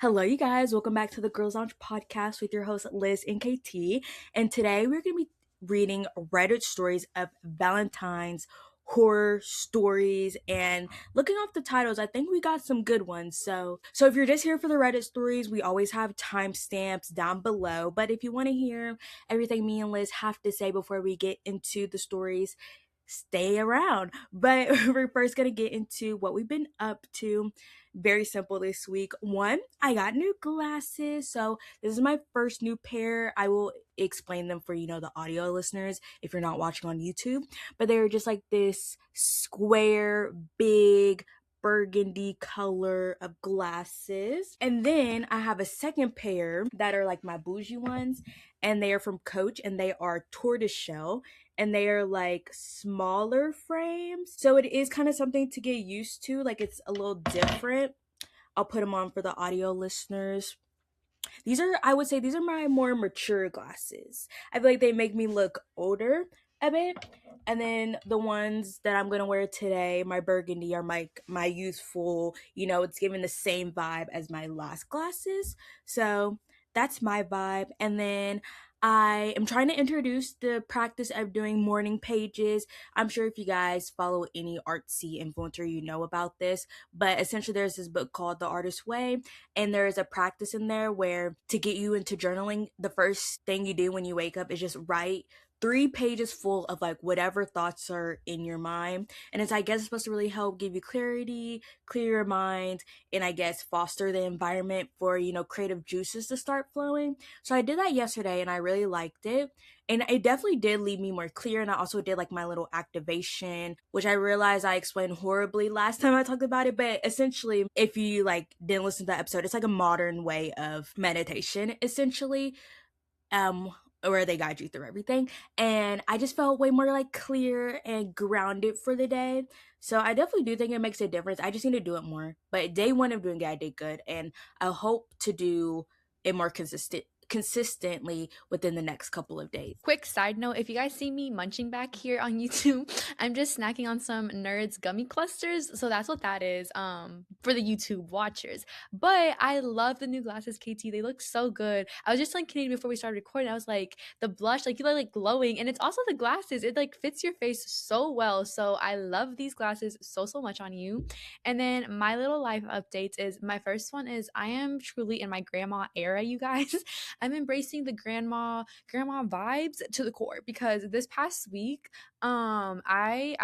Hello, you guys. Welcome back to the Girls Lounge podcast with your hosts, Liz and KT. And today we're going to be reading Reddit stories of Valentine's horror stories. And looking off the titles, I think we got some good ones. So if you're just here for the Reddit stories, we always have timestamps down below. But if you want to hear everything me and Liz have to say before we get into the stories, stay around. But we're first going to get into what we've been up to. Very simple this week. One, I got new glasses. So this is my first new pair. I will explain them for, the audio listeners if you're not watching on YouTube. But they're just like this square, big, burgundy color of glasses. And then I have a second pair that are like my bougie ones, and they are from Coach, and they are tortoiseshell, and they are like smaller frames. So it is kind of something to get used to. Like, it's a little different. I'll put them on for the audio listeners. I would say these are my more mature glasses. I feel like they make me look older a bit. And then the ones that I'm gonna wear today, my burgundy, are my youthful, it's giving the same vibe as my last glasses. So that's my vibe. And then I am trying to introduce the practice of doing morning pages. I'm sure if you guys follow any artsy influencer, you know about this. But essentially, there's this book called The Artist's Way, and there's a practice in there where to get you into journaling, the first thing you do when you wake up is just write 3 pages full of like whatever thoughts are in your mind. And I guess it's supposed to really help give you clarity, clear your mind, and I guess foster the environment for, creative juices to start flowing. So I did that yesterday and I really liked it. And it definitely did leave me more clear. And I also did like my little activation, which I realized I explained horribly last time I talked about it. But essentially, if you like didn't listen to that episode, it's like a modern way of meditation, essentially. Where they guide you through everything. And I just felt way more like clear and grounded for the day. So I definitely do think it makes a difference. I just need to do it more. But day one of doing it, I did good. And I hope to do it more consistently within the next couple of days. Quick side note, if you guys see me munching back here on YouTube, I'm just snacking on some Nerds gummy clusters. So that's what that is for the YouTube watchers. But I love the new glasses, KT. They look so good. I was just telling Kennedy before we started recording, I was like, the blush, like you look like glowing. And it's also the glasses. It like fits your face so well. So I love these glasses so much on you. And then my little life updates is my first one is I am truly in my grandma era, you guys. I'm embracing the grandma vibes to the core because this past week I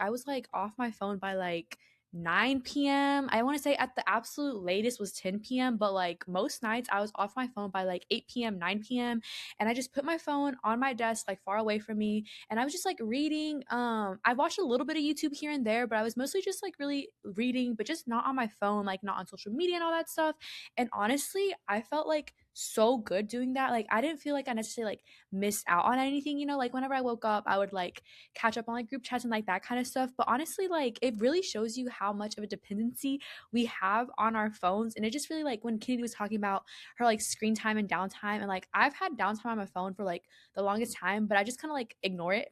was like off my phone by like 9 p.m. I want to say at the absolute latest was 10 p.m. But like most nights I was off my phone by like 8 p.m., 9 p.m. And I just put my phone on my desk, like far away from me. And I was just like reading. I watched a little bit of YouTube here and there, but I was mostly just like really reading, but just not on my phone, like not on social media and all that stuff. And honestly, I felt like so good doing that. Like I didn't feel like I necessarily like missed out on anything, like whenever I woke up, I would like catch up on like group chats and like that kind of stuff. But honestly, like it really shows you how much of a dependency we have on our phones. And it just really like when Kennedy was talking about her like screen time and downtime, and like I've had downtime on my phone for like the longest time, but I just kind of like ignore it.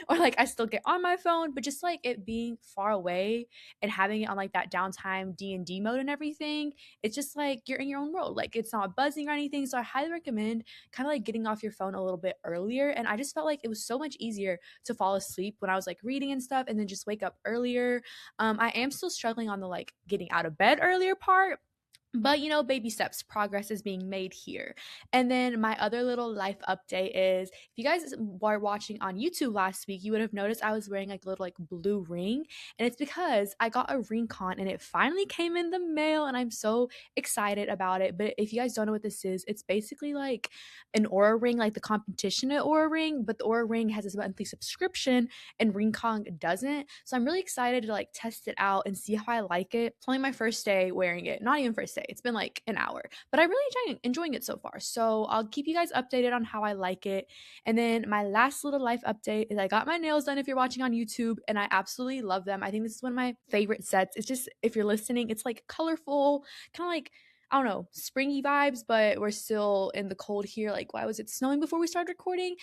Or like I still get on my phone, but just like it being far away and having it on like that downtime D&D mode and everything, it's just like you're in your own world. Like it's not buzzing or anything. So I highly recommend kind of like getting off your phone a little bit earlier. And I just felt like it was so much easier to fall asleep when I was like reading and stuff and then just wake up earlier. I am still struggling on the like getting out of bed earlier part, but baby steps, progress is being made here. And then my other little life update is if you guys were watching on YouTube last week, you would have noticed I was wearing like a little like blue ring, and it's because I got a ring con and it finally came in the mail and I'm so excited about it. But if you guys don't know what this is, it's basically like an aura ring, like the competition at aura ring, but the aura ring has this monthly subscription and ring con doesn't. So I'm really excited to like test it out and see how I like it. It's only my first day wearing it, not even first day, it's been like an hour, but I'm really enjoying it so far. So I'll keep you guys updated on how I like it. And then my last little life update is I got my nails done if you're watching on YouTube, and I absolutely love them. I think this is one of my favorite sets. It's just, if you're listening, it's like colorful, kind of like, I don't know, springy vibes, but we're still in the cold here. Like, why was it snowing before we started recording?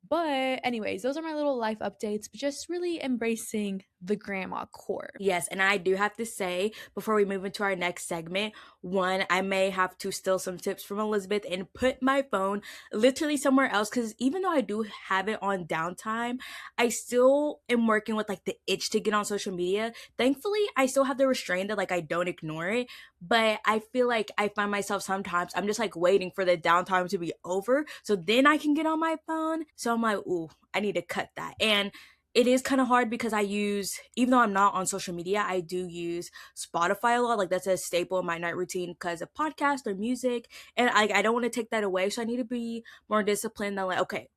But anyways, those are my little life updates, but just really embracing the grandma core. Yes, and I do have to say, before we move into our next segment, one, I may have to steal some tips from Elizabeth and put my phone literally somewhere else because even though I do have it on downtime, I still am working with like the itch to get on social media. Thankfully, I still have the restraint that like I don't ignore it, but I feel like I find myself sometimes I'm just like waiting for the downtime to be over so then I can get on my phone. So I'm like, ooh, I need to cut that. And it is kind of hard because I use, even though I'm not on social media, I do use Spotify a lot. Like that's a staple in my night routine because of podcast or music. And I don't want to take that away. So I need to be more disciplined than like, okay,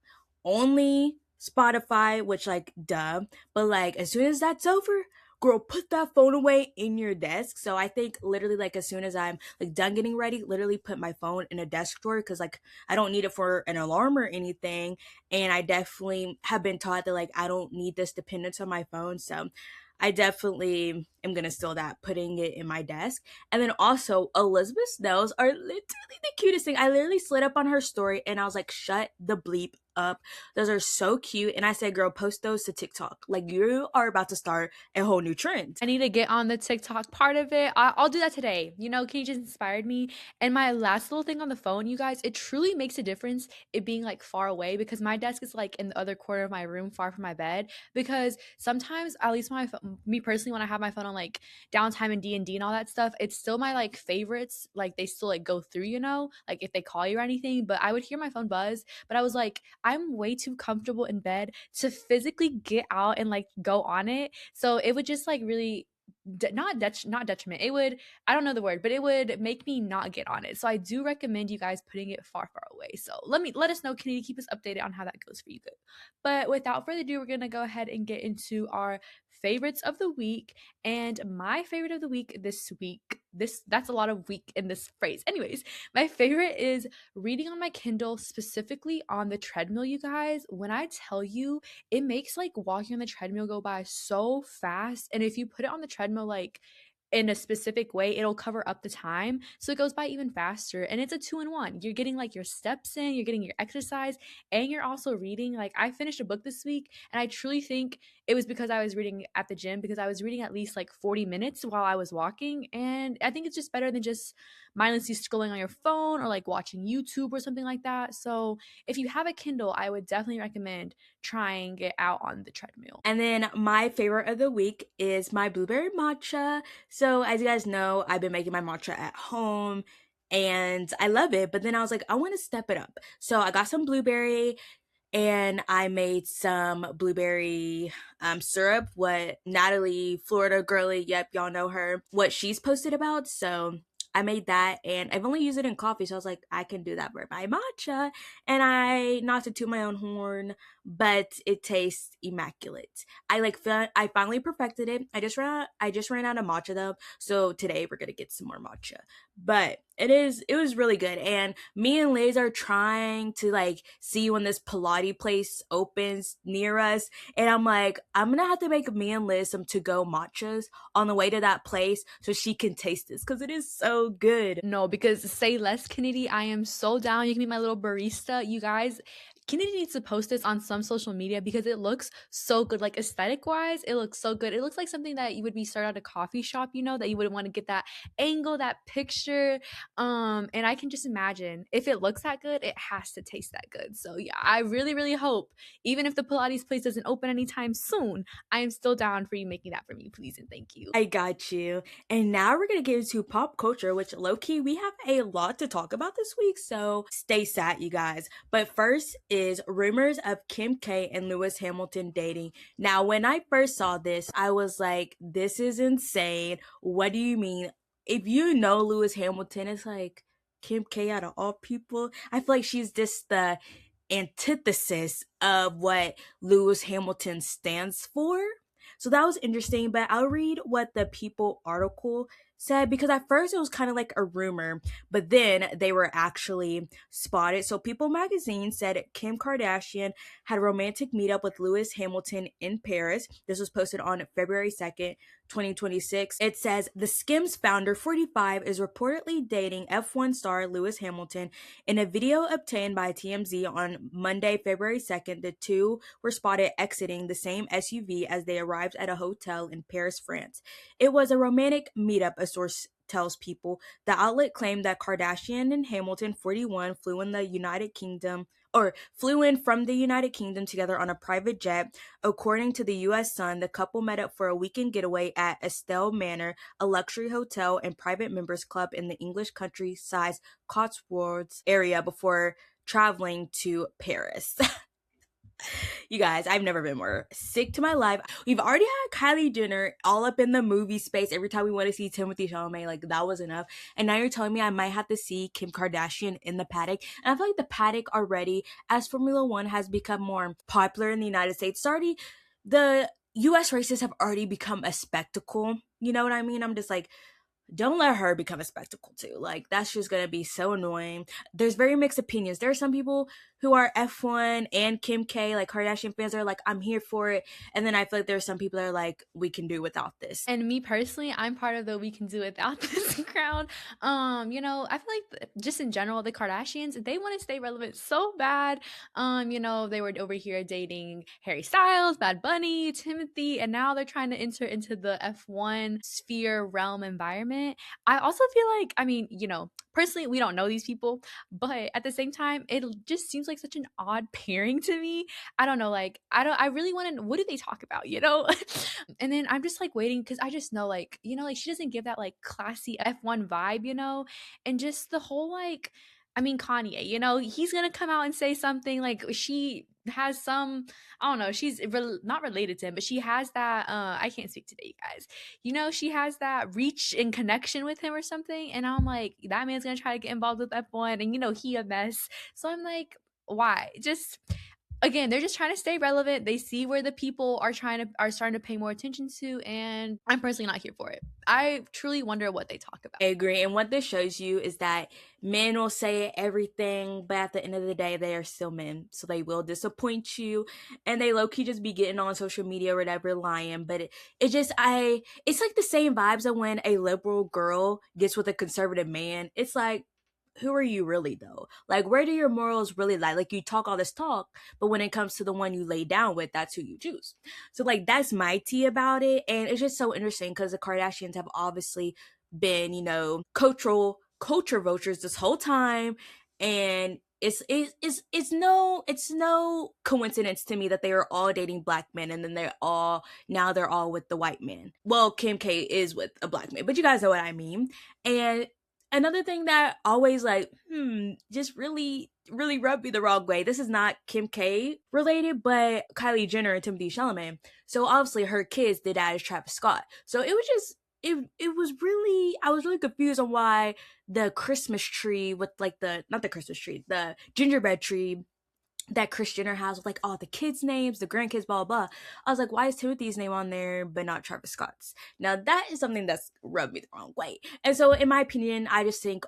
only Spotify, which like, duh. But like, as soon as that's over, girl, put that phone away in your desk. So I think literally like as soon as I'm like done getting ready, literally put my phone in a desk drawer because like I don't need it for an alarm or anything. And I definitely have been taught that like I don't need this dependence on my phone. So I definitely am gonna steal that, putting it in my desk. And then also Elizabeth's nails are literally the cutest thing. I literally slid up on her story and I was like, shut the bleep up. Those are so cute. And I said, girl, post those to TikTok. Like you are about to start a whole new trend. I need to get on the TikTok part of it. I'll do that today. You know, Kenny just inspired me. And my last little thing on the phone, you guys, it truly makes a difference it being like far away because my desk is like in the other corner of my room, far from my bed. Because sometimes, at least me personally, when I have my phone on like downtime and D and all that stuff, it's still my like favorites. Like they still like go through, you know, like if they call you or anything. But I would hear my phone buzz. But I was like, I'm way too comfortable in bed to physically get out and like go on it. So it would just like really not detriment. It would, I don't know the word, but it would make me not get on it. So I do recommend you guys putting it far away. So let us know, can you keep us updated on how that goes for you good. But without further ado, we're gonna go ahead and get into our favorites of the week. And my favorite of the week this week, this that's a lot of week in this phrase. Anyways, my favorite is reading on my Kindle, specifically on the treadmill, you guys. When I tell you, it makes like walking on the treadmill go by so fast. And if you put it on the treadmill like in a specific way, it'll cover up the time. So it goes by even faster. And it's a 2-in-1. You're getting like your steps in, you're getting your exercise, and you're also reading. Like I finished a book this week, and I truly think it was because I was reading at the gym because I was reading at least like 40 minutes while I was walking. And I think it's just better than just mindlessly scrolling on your phone or like watching YouTube or something like that. So if you have a Kindle, I would definitely recommend trying it out on the treadmill. And then my favorite of the week is my blueberry matcha. So as you guys know, I've been making my matcha at home and I love it. But then I was like, I want to step it up. So I got some blueberry and I made some blueberry syrup, what Natalie, Florida girly, yep, y'all know her, what she's posted about. So I made that and I've only used it in coffee. So I was like, I can do that for my matcha. And I, not to toot my own horn, but it tastes immaculate. I finally perfected it. I just ran out of matcha though. So today we're gonna get some more matcha. But it was really good. And me and Liz are trying to like see when this Pilates place opens near us. And I'm like, I'm gonna have to make me and Liz some to-go matchas on the way to that place so she can taste this because it is so good. No, because say less, Kennedy. I am so down. You can be my little barista. You guys, Kennedy needs to post this on some social media because it looks so good. Like aesthetic wise, it looks so good. It looks like something that you would be started at a coffee shop, you know, that you would want to get that angle, that picture. And I can just imagine if it looks that good, it has to taste that good. So yeah, I really, really hope, even if the Pilates place doesn't open anytime soon, I am still down for you making that for me, please and thank you. I got you. And now we're gonna get into pop culture, which low key we have a lot to talk about this week, so stay sat, you guys. But first is rumors of Kim K and Lewis Hamilton dating. Now, when I first saw this, I was like, this is insane. What do you mean? If you know Lewis Hamilton, it's like Kim K out of all people. I feel like she's just the antithesis of what Lewis Hamilton stands for. So that was interesting, but I'll read what the People article said because at first it was kind of like a rumor, but then they were actually spotted. So People magazine said Kim Kardashian had a romantic meetup with Lewis Hamilton in Paris. This was posted on February 2nd, 2026. It says the Skims founder, 45, is reportedly dating F1 star Lewis Hamilton. In a video obtained by TMZ on Monday, February 2nd, the two were spotted exiting the same SUV as they arrived at a hotel in Paris, France. It was a romantic meetup, a source tells People. The outlet claimed that Kardashian and Hamilton, 41, flew in from the United Kingdom together on a private jet. According to the US Sun, the couple met up for a weekend getaway at Estelle Manor, a luxury hotel and private members club in the English countryside Cotswolds area, before traveling to Paris. You guys, I've never been more sick to my life. We've already had Kylie Jenner all up in the movie space every time we want to see Timothée Chalamet. Like, that was enough. And now you're telling me I might have to see Kim Kardashian in the paddock. And I feel like the paddock already, as Formula One has become more popular in the United States, the US races have already become a spectacle. You know what I mean? I'm just like, don't let her become a spectacle too. Like, that's just gonna be so annoying. There's very mixed opinions. There are some people who are F1 and Kim K, like Kardashian fans, are like, I'm here for it. And then I feel like there are some people that are like, we can do without this. And me personally, I'm part of the we can do without this crowd. I feel like just in general, the Kardashians, they want to stay relevant so bad. They were over here dating Harry Styles, Bad Bunny, Timothy, and now they're trying to enter into the F1 sphere realm environment. I also feel like, personally, we don't know these people, but at the same time, it just seems like such an odd pairing to me. I don't know, I really want to, what do they talk about, And then I'm just like waiting because I just know, she doesn't give that like classy F1 vibe, and just the whole Kanye, he's gonna come out and say something like she has some, I don't know, she's not related to him, but she has that, I can't speak today, you guys. She has that reach and connection with him or something. And I'm like, that man's gonna try to get involved with F1 and, he a mess. So I'm like, why? Just, again, they're just trying to stay relevant. They see where the people are starting to pay more attention to, and I'm personally not here for it. I truly wonder what they talk about. I agree. And what this shows you is that men will say everything, but at the end of the day, they are still men. So they will disappoint you, and they low-key just be getting on social media or whatever, lying. But it's like the same vibes of when a liberal girl gets with a conservative man. It's like, who are you really though? Like, where do your morals really lie? Like, you talk all this talk, but when it comes to the one you lay down with, that's who you choose. So like, that's my tea about it. And it's just so interesting because the Kardashians have obviously been, culture vultures this whole time. And it's no coincidence to me that they are all dating black men, and then they're all with the white man. Well, Kim K is with a black man, but you guys know what I mean. And another thing that always just really, really rubbed me the wrong way. This is not Kim K related, but Kylie Jenner and Timothée Chalamet. So obviously her kids, the dad is Travis Scott. So it was just, it was really, I was really confused on why the Christmas tree with the gingerbread tree that Kris Jenner has with like all the kids' names, the grandkids, blah, blah, blah. I was like, why is Timothy's name on there but not Travis Scott's? Now that is something that's rubbed me the wrong way. And so in my opinion, I just think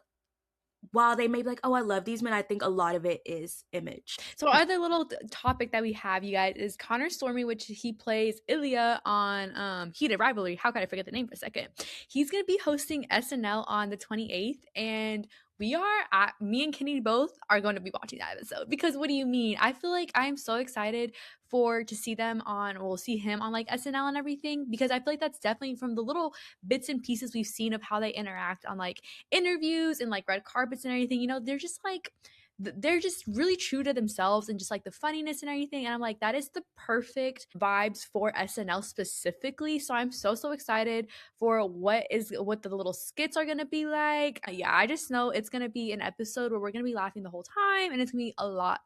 while they may be like, oh, I love these men, I think a lot of it is image. So our other little topic that we have, you guys, is Connor Stormie, which he plays Ilya on Heated Rivalry. How could I forget the name for a second? He's going to be hosting SNL on the 28th, and me and Kenny both are going to be watching that episode, because what do you mean? I feel like I'm so excited to see him on like SNL and everything, because I feel like that's definitely from the little bits and pieces we've seen of how they interact on like interviews and like red carpets and everything. They're just really true to themselves and just like the funniness and everything. And I'm like, that is the perfect vibes for SNL specifically. So I'm so excited for what the little skits are going to be like. Yeah, I just know it's going to be an episode where we're going to be laughing the whole time, and it's going to be a lot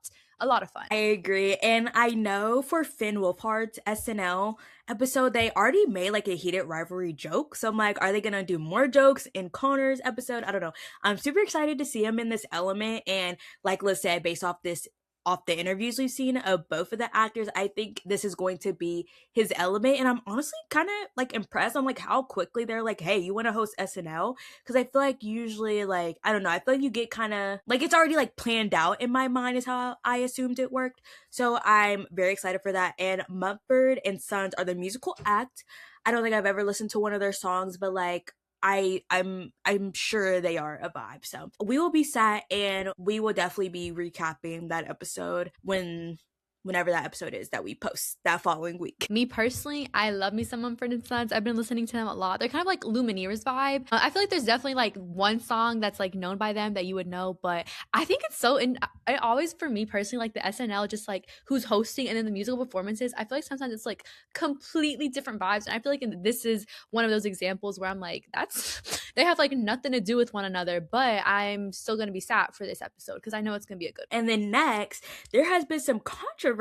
of fun. I agree. And I know for Finn Wolfhard's SNL episode, they already made like a Heated Rivalry joke. So I'm like, are they going to do more jokes in Connor's episode? I don't know. I'm super excited to see him in this element. And like Liz said, based off the interviews we've seen of both of the actors, I think this is going to be his element. And I'm honestly kind of like impressed on like how quickly they're like, hey, you want to host SNL? Because I feel like usually, like, I don't know, I feel like you get kind of like, it's already like planned out in my mind is how I assumed it worked. So I'm very excited for that. And Mumford and Sons are the musical act. I don't think I've ever listened to one of their songs, but like I'm sure they are a vibe. So we will be set, and we will definitely be recapping that episode whenever that episode is that we post that following week. Me personally, I love me some Mumford& Sons. I've been listening to them a lot. They're kind of like Lumineers vibe. I feel like there's definitely like one song that's like known by them that you would know, but I think it's so I always, for me personally, like the SNL, just like who's hosting and then the musical performances, I feel like sometimes it's like completely different vibes. And I feel like this is one of those examples where I'm like, that's they have like nothing to do with one another, but I'm still gonna be sad for this episode because I know it's gonna be a good one. And then next, there has been some controversy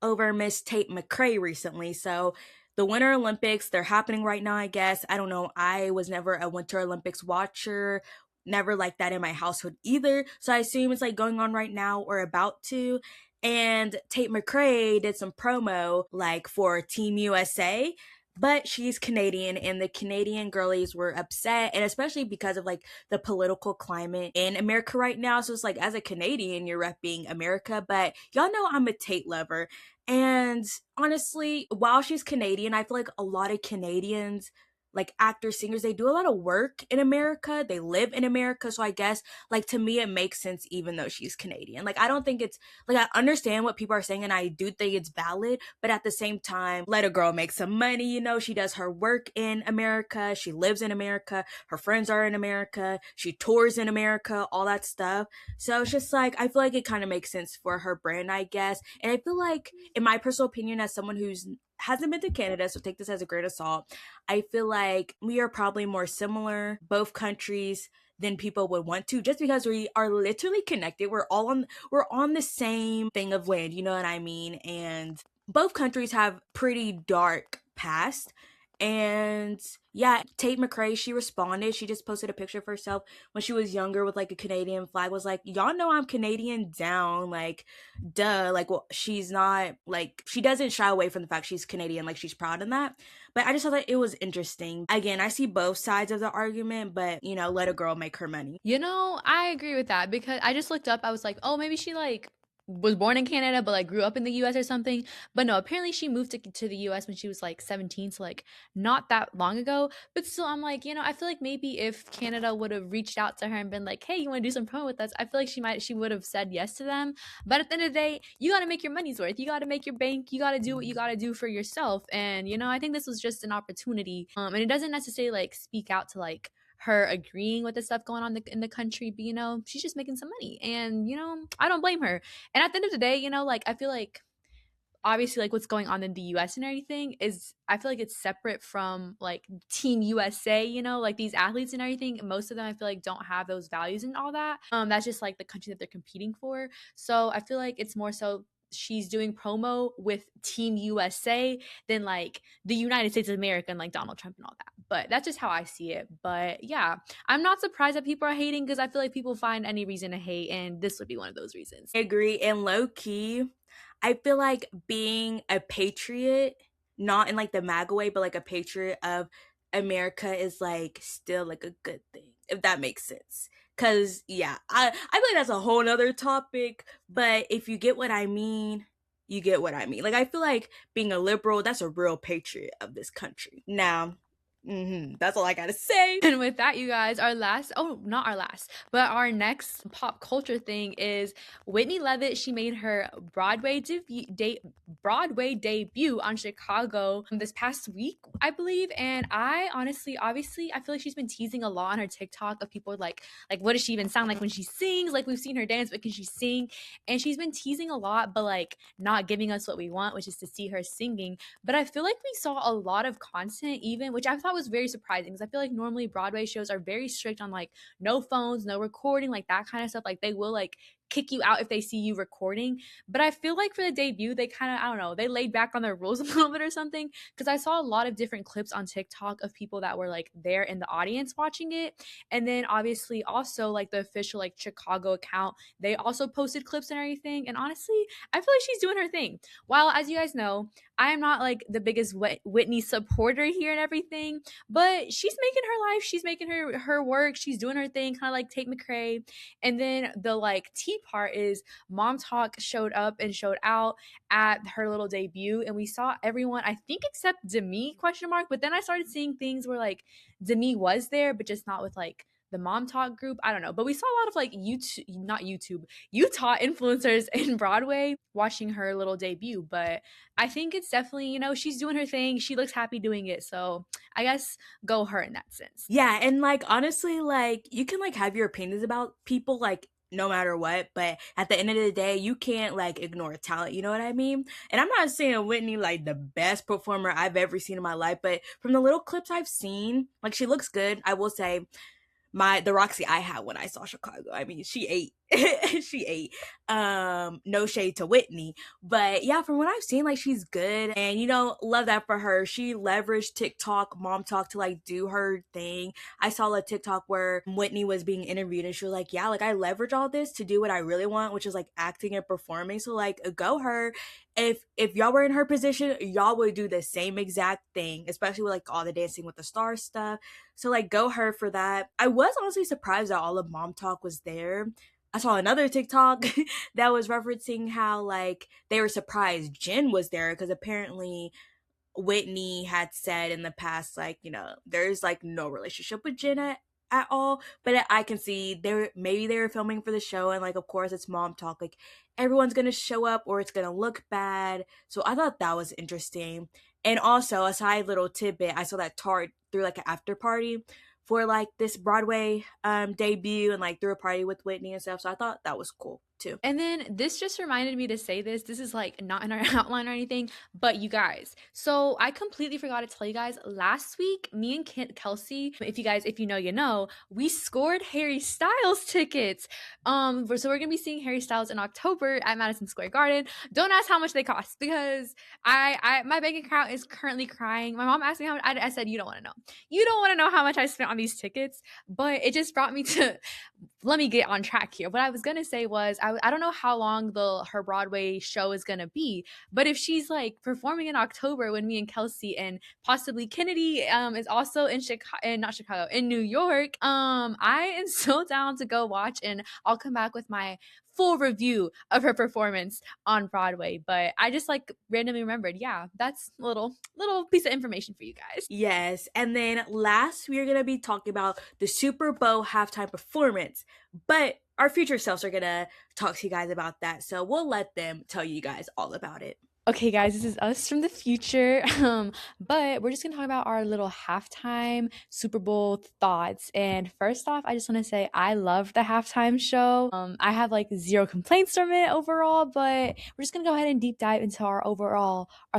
over Miss Tate McCrae recently. So the Winter Olympics, they're happening right now, I guess. I don't know. I was never a Winter Olympics watcher, never like that in my household either. So I assume it's like going on right now or about to. And Tate McCrae did some promo like for Team USA, but she's Canadian, and the Canadian girlies were upset, and especially because of like the political climate in America right now. So it's like, as a Canadian, you're repping America, but y'all know I'm a Tate lover. And honestly, while she's Canadian, I feel like a lot of Canadians, like actors, singers, they do a lot of work in America. They live in America. So I guess, like, to me, it makes sense even though she's Canadian. Like, I don't think it's, like, I understand what people are saying and I do think it's valid, but at the same time, let a girl make some money. You know, she does her work in America. She lives in America. Her friends are in America. She tours in America, all that stuff. So it's just like, I feel like it kind of makes sense for her brand, I guess. And I feel like, in my personal opinion, as someone who's hasn't been to Canada, so take this as a grain of salt, I feel like we are probably more similar, both countries, than people would want to, just because we are literally connected. We're on the same thing of land, you know what I mean? And both countries have pretty dark past. And yeah, Tate McRae, she responded. She just posted a picture of herself when she was younger with like a Canadian flag. Was like, y'all know I'm Canadian down. Like, duh. Like, well, she's not, like, she doesn't shy away from the fact she's Canadian. Like, she's proud in that. But I just thought that it was interesting. Again, I see both sides of the argument, but, you know, let a girl make her money. You know, I agree with that because I just looked up. I was like, oh, maybe she like was born in Canada but like grew up in the US or something. But no, apparently she moved to the US when she was like 17, so like not that long ago. But still, I'm like, you know, I feel like maybe if Canada would have reached out to her and been like, hey, you want to do some promo with us? I feel like she would have said yes to them. But at the end of the day, you got to make your money's worth. You got to make your bank. You got to do what you got to do for yourself. And you know, I think this was just an opportunity. And it doesn't necessarily like speak out to like her agreeing with the stuff going on in the country, but you know, she's just making some money, and you know, I don't blame her. And at the end of the day, you know, like I feel like obviously like what's going on in the US and everything is, I feel like it's separate from like Team USA, you know, like these athletes and everything. Most of them I feel like don't have those values and all that. That's just like the country that they're competing for. So I feel like it's more so she's doing promo with Team USA than like the United States of America and like Donald Trump and all that. But that's just how I see it. But yeah, I'm not surprised that people are hating because I feel like people find any reason to hate, and this would be one of those reasons. I agree. And low key, I feel like being a patriot, not in like the MAGA way, but like a patriot of America is like still like a good thing, if that makes sense. Cause yeah, I feel like that's a whole nother topic, but if you get what I mean, you get what I mean. Like, I feel like being a liberal, that's a real patriot of this country. Now, that's all I gotta say. And with that, you guys, not our last, but our next pop culture thing is Whitney Levitt. She made her Broadway debut on Chicago this past week, I believe. And I honestly, obviously, I feel like she's been teasing a lot on her TikTok of people like what does she even sound like when she sings? Like, we've seen her dance, but can she sing? And she's been teasing a lot, but like not giving us what we want, which is to see her singing. But I feel like we saw a lot of content, even, which I thought was very surprising because I feel like normally Broadway shows are very strict on like no phones, no recording, like that kind of stuff. Like they will like kick you out if they see you recording. But I feel like for the debut, they kind of, I don't know, they laid back on their rules a little bit or something, because I saw a lot of different clips on TikTok of people that were like there in the audience watching it. And then obviously also like the official like Chicago account, they also posted clips and everything. And honestly, I feel like she's doing her thing. While, as you guys know, I am not like the biggest Whitney supporter here and everything, but she's making her life, she's making her work, she's doing her thing, kind of like Tate McRae. And then the like tea part is MomTok showed up and showed out at her little debut, and we saw everyone, I think except Demi question mark, but then I started seeing things where like Demi was there, but just not with like the MomTok group. I don't know, but we saw a lot of like YouTube, not YouTube, Utah influencers in Broadway watching her little debut. But I think it's definitely, she's doing her thing. She looks happy doing it. So I guess go her in that sense. Yeah, and like honestly, like you can like have your opinions about people like no matter what, but at the end of the day, you can't like ignore talent, you know what I mean? And I'm not saying Whitney like the best performer I've ever seen in my life, but from the little clips I've seen, like she looks good. I will say the Roxy I had when I saw Chicago. I mean, she ate. She ate. No shade to Whitney. But yeah, from what I've seen, like she's good. And love that for her. She leveraged TikTok, MomTok to like do her thing. I saw a TikTok where Whitney was being interviewed and she was like, yeah, like I leverage all this to do what I really want, which is like acting and performing. So like go her. If y'all were in her position, y'all would do the same exact thing, especially with like all the Dancing with the Stars stuff. So like go her for that. I was honestly surprised that all of MomTok was there. I saw another TikTok that was referencing how like they were surprised Jen was there because apparently Whitney had said in the past, like, there's like no relationship with Jen at all. But I can see maybe they were filming for the show, and like of course it's MomTok. Like everyone's gonna show up or it's gonna look bad. So I thought that was interesting. And also a side little tidbit, I saw that Tarte threw like an after party for like this Broadway debut and like threw a party with Whitney and stuff. So I thought that was cool too. And then this just reminded me to say this. This is like not in our outline or anything, but you guys. So I completely forgot to tell you guys last week, me and Kelsey, if you know, we scored Harry Styles tickets. So we're gonna be seeing Harry Styles in October at Madison Square Garden. Don't ask how much they cost because my bank account is currently crying. My mom asked me how much. I said, you don't want to know. You don't want to know how much I spent on these tickets, but it just brought me to. Let me get on track here. What I was gonna say was I don't know how long her Broadway show is gonna be, but if she's like performing in October when me and Kelsey and possibly Kennedy is also in in New York, I am so down to go watch, and I'll come back with my full review of her performance on Broadway. But I just like randomly remembered, yeah, that's a little piece of information for you guys. Yes, and then last we are gonna be talking about the Super Bowl halftime performance, but our future selves are gonna talk to you guys about that, so we'll let them tell you guys all about it. Okay, guys, this is us from the future. But we're just gonna talk about our little halftime Super Bowl thoughts. And first off, I just want to say I love the halftime show. I have like zero complaints from it overall, but we're just gonna go ahead and deep dive into our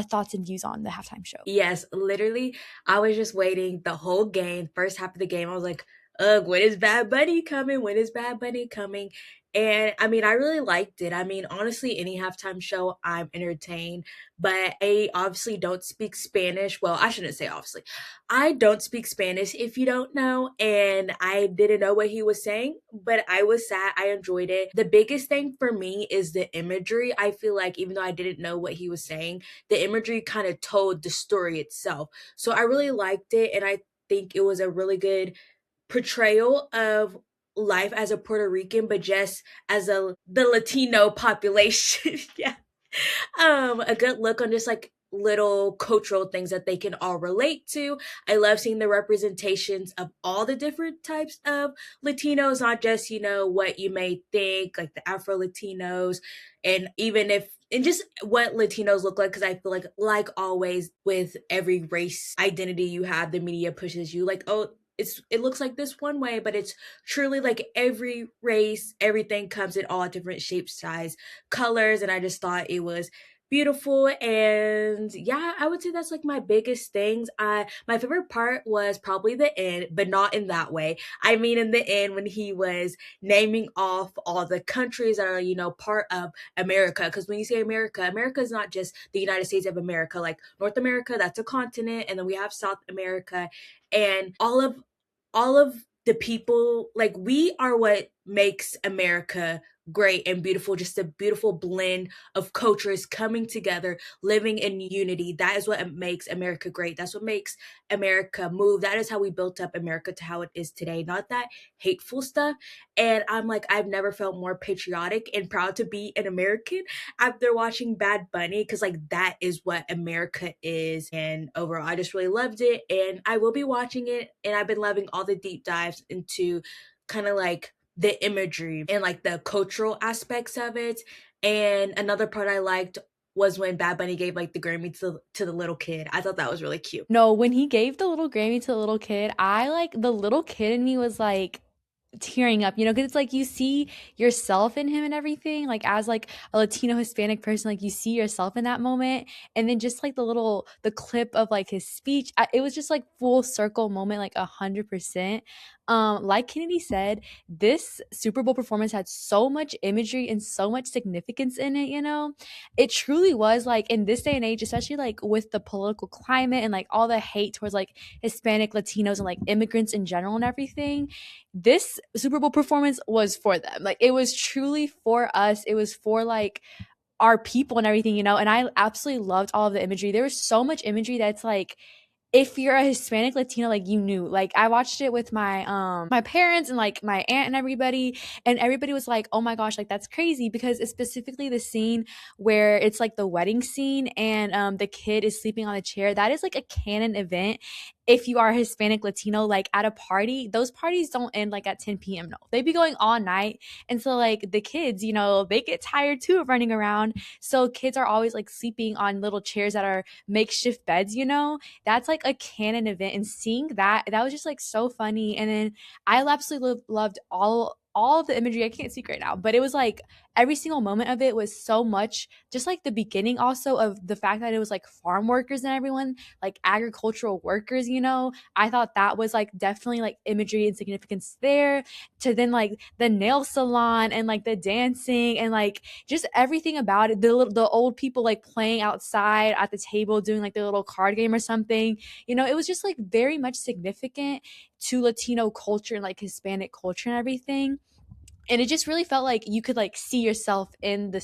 thoughts and views on the halftime show. Yes, literally, I was just waiting the whole game, first half of the game. I was like, ugh, when is Bad Bunny coming? When is Bad Bunny coming? And I mean, I really liked it. I mean, honestly, any halftime show, I'm entertained. But I obviously don't speak Spanish. Well, I shouldn't say obviously. I don't speak Spanish if you don't know. And I didn't know what he was saying, but I was sad. I enjoyed it. The biggest thing for me is the imagery. I feel like even though I didn't know what he was saying, the imagery kind of told the story itself. So I really liked it. And I think it was a really good portrayal of life as a Puerto Rican, but just as the Latino population. Yeah. A good look on just like little cultural things that they can all relate to. I love seeing the representations of all the different types of Latinos, not just, what you may think, like the Afro Latinos, and just what Latinos look like, because I feel like always with every race identity you have, the media pushes you like, oh, it looks like this one way, but it's truly like every race, everything comes in all different shapes, size, colors, and I just thought it was beautiful. And yeah, I would say that's like my biggest things. My favorite part was probably the end, but not in that way. I mean in the end when he was naming off all the countries that are, part of America. Because when you say America, America is not just the United States of America. Like North America, that's a continent, and then we have South America, and all of the people, like we are what makes America great and beautiful, just a beautiful blend of cultures coming together, living in unity. That is what makes America great. That's what makes America move. That is how we built up America to how it is today, not that hateful stuff. And I'm like, I've never felt more patriotic and proud to be an American after watching Bad Bunny, because like that is what America is. And overall, I just really loved it, and I will be watching it. And I've been loving all the deep dives into kind of like the imagery and like the cultural aspects of it. And another part I liked was when Bad Bunny gave like the Grammy to the little kid. I thought that was really cute. No, when he gave the little Grammy to the little kid, I like the little kid in me was like tearing up, because it's like you see yourself in him and everything, like as like a Latino Hispanic person, like you see yourself in that moment. And then just like the clip of like his speech, it was just like full circle moment, like 100%. Like Kennedy said, this Super Bowl performance had so much imagery and so much significance in it. It truly was like in this day and age, especially like with the political climate and like all the hate towards like Hispanic, Latinos, and like immigrants in general and everything, this Super Bowl performance was for them. Like it was truly for us. It was for like our people and everything. And I absolutely loved all of the imagery. There was so much imagery that's like, if you're a Hispanic Latino, like you knew. Like I watched it with my parents and like my aunt and everybody was like, "Oh my gosh, like that's crazy," because it's specifically the scene where it's like the wedding scene and the kid is sleeping on the chair. That is like a canon event. If you are Hispanic Latino, like at a party, those parties don't end like at 10 p.m. No, they be going all night. And so like the kids, they get tired too of running around. So kids are always like sleeping on little chairs that are makeshift beds. That's like a canon event, and seeing that was just like so funny. And then I absolutely loved all of the imagery. I can't speak right now, but it was like every single moment of it was so much, just like the beginning also of the fact that it was like farm workers and everyone, like agricultural workers. I thought that was like definitely like imagery and significance there, to then like the nail salon and like the dancing and like just everything about it, the old people like playing outside at the table doing like their little card game or something. It was just like very much significant to Latino culture and like Hispanic culture and everything. And it just really felt like you could like see yourself in the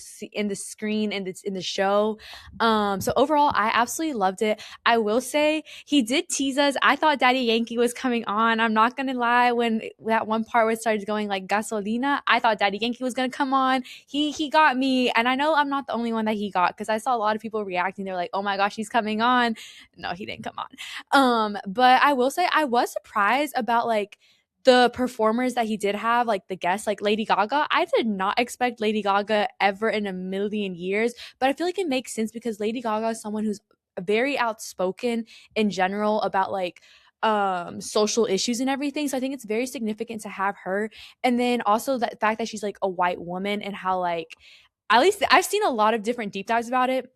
screen and it's in the show. So overall, I absolutely loved it. I will say he did tease us. I thought Daddy Yankee was coming on. I'm not gonna lie, when that one part where it started going like gasolina, I thought Daddy Yankee was gonna come on. He got me, and I know I'm not the only one that he got, because I saw a lot of people reacting. They're like, "Oh my gosh, he's coming on." No, he didn't come on. But I will say I was surprised about like the performers that he did have, like the guests, like Lady Gaga. I did not expect Lady Gaga ever in a million years, but I feel like it makes sense because Lady Gaga is someone who's very outspoken in general about like social issues and everything. So I think it's very significant to have her. And then also the fact that she's like a white woman, and how like, at least I've seen a lot of different deep dives about it,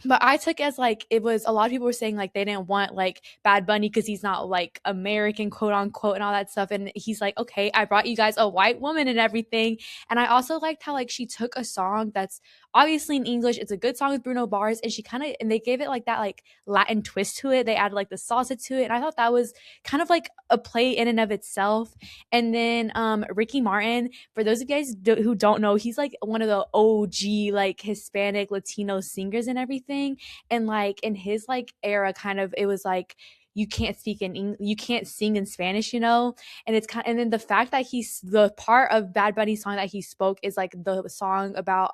but I took it as like, it was a lot of people were saying like they didn't want like Bad Bunny because he's not like American, quote unquote, and all that stuff. And he's like, "Okay, I brought you guys a white woman and everything." And I also liked how like she took a song that's obviously in English. It's a good song with Bruno Mars, and she kind of, and they gave it like that like Latin twist to it. They added like the salsa to it, and I thought that was kind of like a play in and of itself. And then Ricky Martin, for those of you guys who don't know, he's like one of the OG like Hispanic Latino singers and everything. And like in his like era, kind of, it was like you can't sing in Spanish. And it's kind of, and then the fact that he's the part of Bad Bunny's song that he spoke is like the song about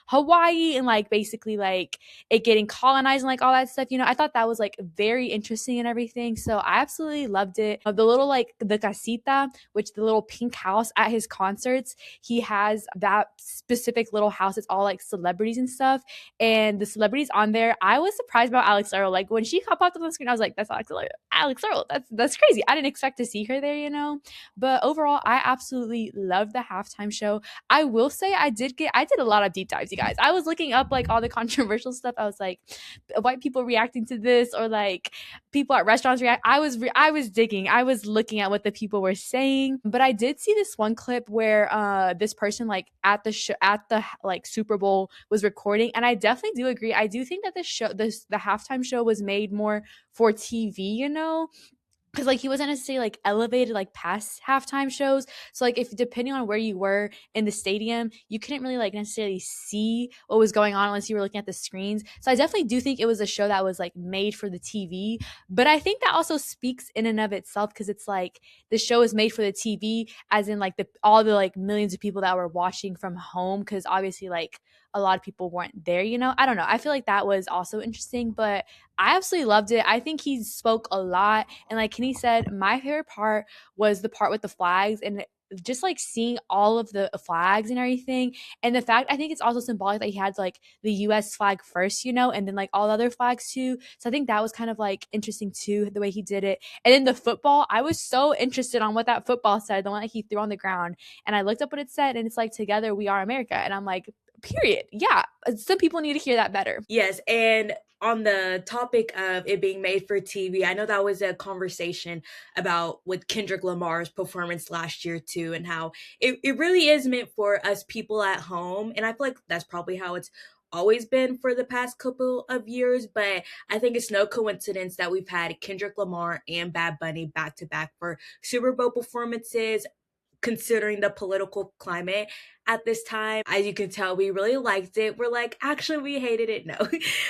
Hawaii, and like basically like it getting colonized and like all that stuff. I thought that was like very interesting and everything. So I absolutely loved it. The little like the casita, which the little pink house at his concerts, he has that specific little house. It's all like celebrities and stuff, and the celebrities on there, I was surprised about Alex Earl. Like when she popped up on the screen, I was like, "That's Alex Earl. That's crazy." I didn't expect to see her there. But overall, I absolutely loved the halftime show. I will say I did a lot of deep dives, you guys. I was looking up like all the controversial stuff. I was like, white people reacting to this, or like people at restaurants react. I was digging. I was looking at what the people were saying. But I did see this one clip where this person like at the like Super Bowl was recording, and I definitely do agree. I do think that the halftime show was made more for TV. because like he wasn't necessarily like elevated like past halftime shows. So like if depending on where you were in the stadium, you couldn't really like necessarily see what was going on unless you were looking at the screens. So I definitely do think it was a show that was like made for the TV. But I think that also speaks in and of itself, because it's like the show is made for the TV, as in like the all the like millions of people that were watching from home, because obviously like a lot of people weren't there, you know. I don't know. I feel like that was also interesting, but I absolutely loved it. I think he spoke a lot. And like Kenny said, my favorite part was the part with the flags, and just like seeing all of the flags and everything. And the fact, I think it's also symbolic that he had like the US flag first, you know, and then like all the other flags too. So I think that was kind of like interesting too, the way he did it. And then the football, I was so interested on what that football said, the one that he threw on the ground. And I looked up what it said, and it's like, together we are America. And I'm like, period. Yeah. Some people need to hear that better. Yes, and on the topic of it being made for TV, I know that was a conversation about with Kendrick Lamar's performance last year too, and how it really is meant for us people at home. And I feel like that's probably how it's always been for the past couple of years, but I think it's no coincidence that we've had Kendrick Lamar and Bad Bunny back to back for Super Bowl performances, considering the political climate at this time. As you can tell, we really liked it. We're like, actually, we hated it. No,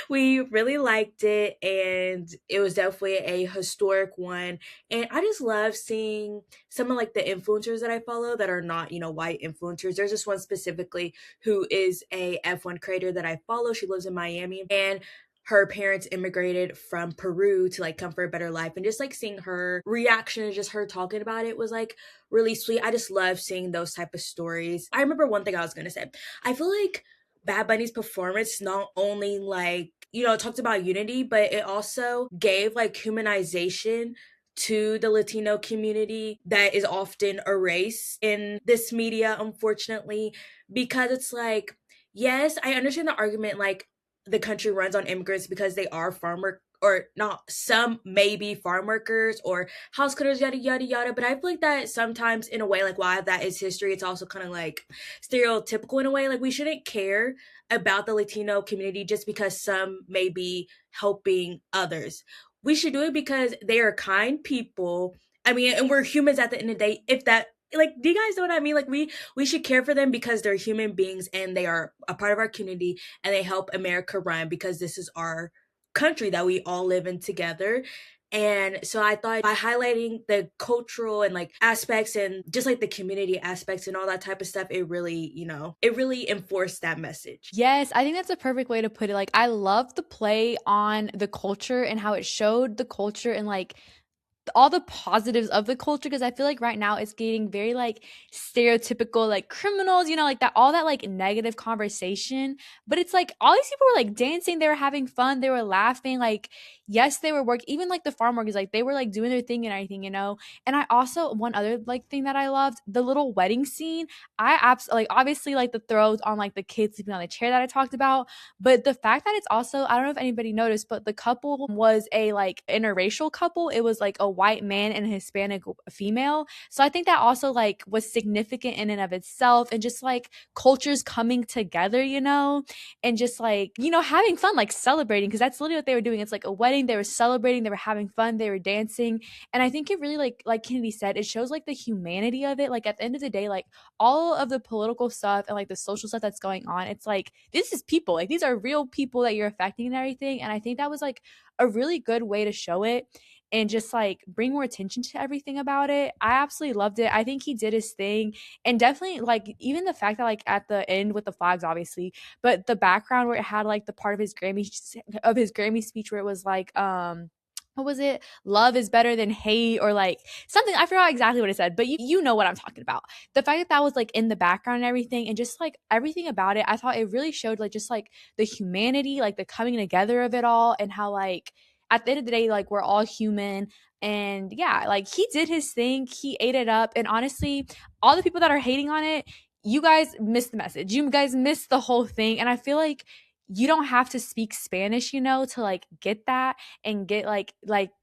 we really liked it. And it was definitely a historic one. And I just love seeing some of like the influencers that I follow that are not, you know, white influencers. There's this one specifically who is a F1 creator that I follow. She lives in Miami. And her parents immigrated from Peru to like come for a better life, and just like seeing her reaction and just her talking about it was like really sweet. I just love seeing those type of stories. I remember one thing I was gonna say. I feel like Bad Bunny's performance not only like, you know, talked about unity, but it also gave like humanization to the Latino community that is often erased in this media, unfortunately, because it's like, yes, I understand the argument like the country runs on immigrants because they are farmer or not, some maybe farm workers or house cutters, yada yada yada. But I feel like that sometimes in a way, like while that is history, it's also kind of like stereotypical in a way. Like we shouldn't care about the Latino community just because some may be helping others. We should do it because they are kind people. I mean, and we're humans at the end of the day. If that, like, do you guys know what I mean? Like we should care for them because they're human beings and they are a part of our community and they help America run because this is our country that we all live in together. And so I thought by highlighting the cultural and like aspects and just like the community aspects and all that type of stuff, it really, you know, it really enforced that message. Yes, I think that's a perfect way to put it. Like, I love the play on the culture and how it showed the culture and like all the positives of the culture, because I feel like right now it's getting very like stereotypical like criminals, you know, like that, all that like negative conversation. But it's like all these people were like dancing, they were having fun, they were laughing. Like, yes, they were working, even like the farm workers, like they were like doing their thing and everything, you know. And I also, one other like thing that I loved, the little wedding scene. I absolutely like, obviously like the throws on like the kids sleeping on the chair that I talked about, but the fact that it's also, I don't know if anybody noticed, but the couple was a like interracial couple. It was like a white man and a Hispanic female. So I think that also like was significant in and of itself, and just like cultures coming together, you know, and just like, you know, having fun, like celebrating, because that's literally what they were doing. It's like a wedding. They were celebrating, they were having fun, they were dancing. And I think it really like Kennedy said, it shows like the humanity of it. Like at the end of the day, like all of the political stuff and like the social stuff that's going on, it's like this is people, like these are real people that you're affecting and everything. And I think that was like a really good way to show it and just like bring more attention to everything about it. I absolutely loved it. I think he did his thing. And definitely like even the fact that like at the end with the flags obviously, but the background where it had like the part of his Grammy speech where it was like what was it? Love is better than hate, or like something. I forgot exactly what it said, but you know what I'm talking about. The fact that that was like in the background and everything, and just like everything about it, I thought it really showed like just like the humanity, like the coming together of it all, and how like at the end of the day, like we're all human. And yeah, like he did his thing, he ate it up. And honestly, all the people that are hating on it, you guys missed the message. You guys missed the whole thing. And I feel like you don't have to speak Spanish, you know, to like get that and get like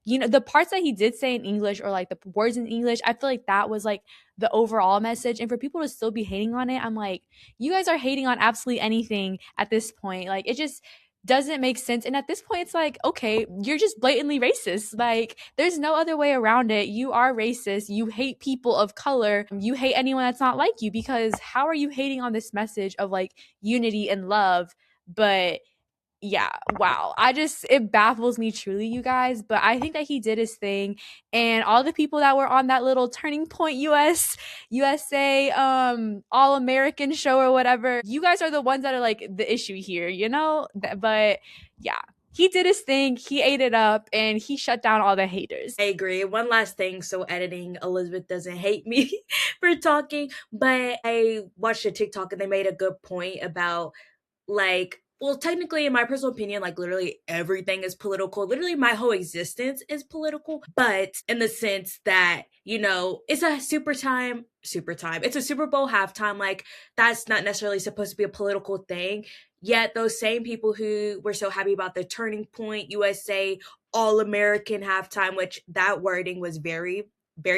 you know the parts that he did say in English, or like the words in English. I feel like that was like the overall message. And for people to still be hating on it, I'm like, you guys are hating on absolutely anything at this point. Like it just doesn't make sense. And at this point, it's like, okay, you're just blatantly racist. Like, there's no other way around it. You are racist. You hate people of color. You hate anyone that's not like you, because how are you hating on this message of like unity and love? But yeah, wow. It baffles me truly, you guys. But I think that he did his thing. And all the people that were on that little Turning Point USA, All American show or whatever, you guys are the ones that are like the issue here, you know? But yeah, he did his thing. He ate it up and he shut down all the haters. I agree. One last thing, so editing, Elizabeth doesn't hate me for talking, but I watched a TikTok and they made a good point about, like, well, technically, in my personal opinion, like literally everything is political. Literally, my whole existence is political, but in the sense that, you know, it's a super time. It's a Super Bowl halftime. Like, that's not necessarily supposed to be a political thing. Yet, those same people who were so happy about the Turning Point USA All American halftime, which that wording was very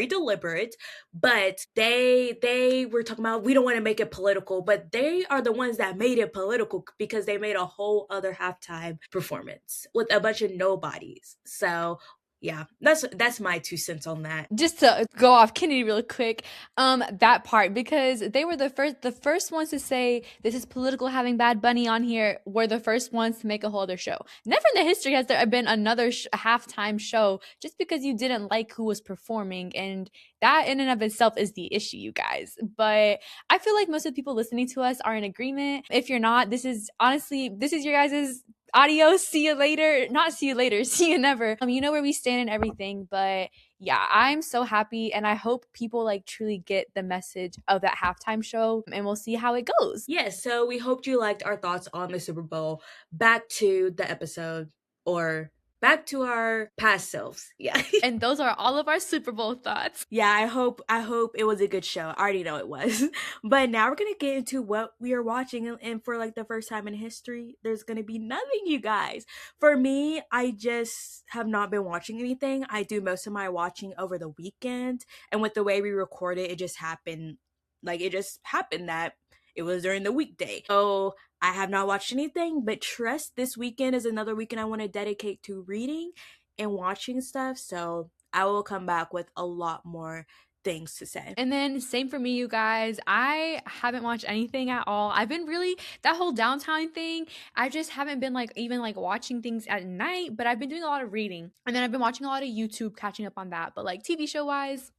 deliberate, but they were talking about, we don't want to make it political, but they are the ones that made it political because they made a whole other halftime performance with a bunch of nobodies. So yeah, that's my 2 cents on that. Just to go off Kennedy real quick, that part, because they were the first ones to say this is political, having Bad Bunny on here, were the first ones to make a whole other show. Never in the history has there been another halftime show just because you didn't like who was performing, and that in and of itself is the issue, you guys. But I feel like most of the people listening to us are in agreement. If you're not, this is your guys's adios, see you later, not see you later, see you never. You know where we stand and everything. But yeah, I'm so happy, and I hope people like truly get the message of that halftime show, and we'll see how it goes. Yes, so we hoped you liked our thoughts on the Super Bowl. Back to the episode, or back to our past selves. Yeah. And those are all of our Super Bowl thoughts. Yeah, I hope it was a good show. I already know it was. But now we're gonna get into what we are watching, and for like the first time in history, there's gonna be nothing, you guys. For me, I just have not been watching anything. I do most of my watching over the weekend, and with the way we record it, it just happened that it was during the weekday. So I have not watched anything, but trust, this weekend is another weekend I want to dedicate to reading and watching stuff. So I will come back with a lot more things to say. And then same for me, you guys. I haven't watched anything at all. I've been really, that whole downtown thing, I just haven't been like even like watching things at night, but I've been doing a lot of reading. And then I've been watching a lot of YouTube, catching up on that. But like TV show wise,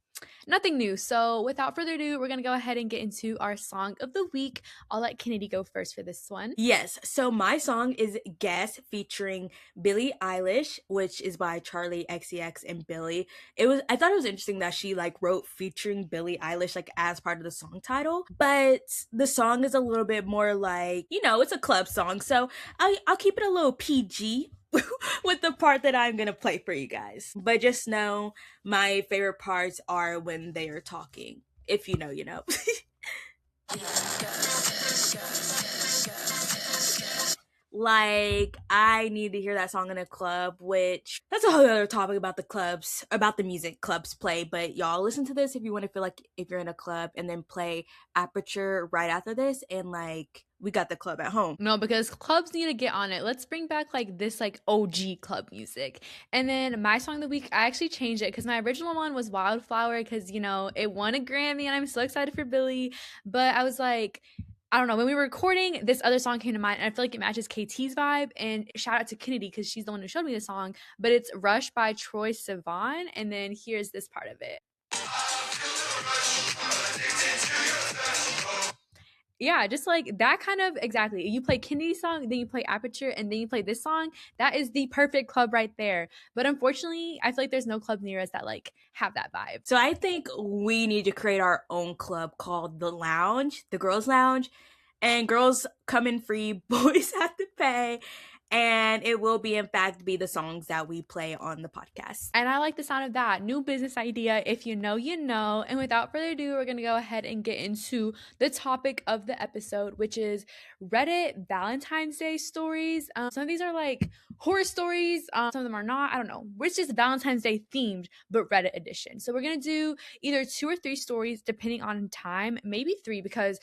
nothing new. So without further ado, we're gonna go ahead and get into our song of the week. I'll let Kennedy go first for this one. Yes, so my song is Guess featuring Billie Eilish, which is by Charlie XCX and Billie. I thought it was interesting that she like wrote featuring Billie Eilish like as part of the song title, but the song is a little bit more like, you know, it's a club song, so I'll keep it a little PG with the part that I'm gonna play for you guys. But just know my favorite parts are when they are talking. If you know, you know. Like, I need to hear that song in a club, which that's a whole other topic about the clubs, about the music clubs play. But y'all listen to this if you want to feel like if you're in a club, and then play Aperture right after this, and like we got the club at home. No, because clubs need to get on it. Let's bring back like this like OG club music. And then my song of the week, I actually changed it because my original one was Wildflower, because you know it won a Grammy and I'm so excited for Billie. But I was like, I don't know, when we were recording, this other song came to mind, and I feel like it matches KT's vibe. And shout out to Kennedy because she's the one who showed me the song. But it's Rush by Troye Sivan, and then here's this part of it. Yeah, just like that kind of, exactly. You play Kennedy's song, then you play Aperture, and then you play this song. That is the perfect club right there. But unfortunately, I feel like there's no club near us that like have that vibe. So I think we need to create our own club called the Lounge, the Girls Lounge, and girls come in free, boys have to pay. And it will be, in fact, be the songs that we play on the podcast. And I like the sound of that. New business idea. If you know, you know. And without further ado, we're going to go ahead and get into the topic of the episode, which is Reddit Valentine's Day stories. Some of these are like horror stories. Some of them are not. I don't know. It's just Valentine's Day themed, but Reddit edition. So we're going to do either 2 or 3 stories depending on time, maybe 3, because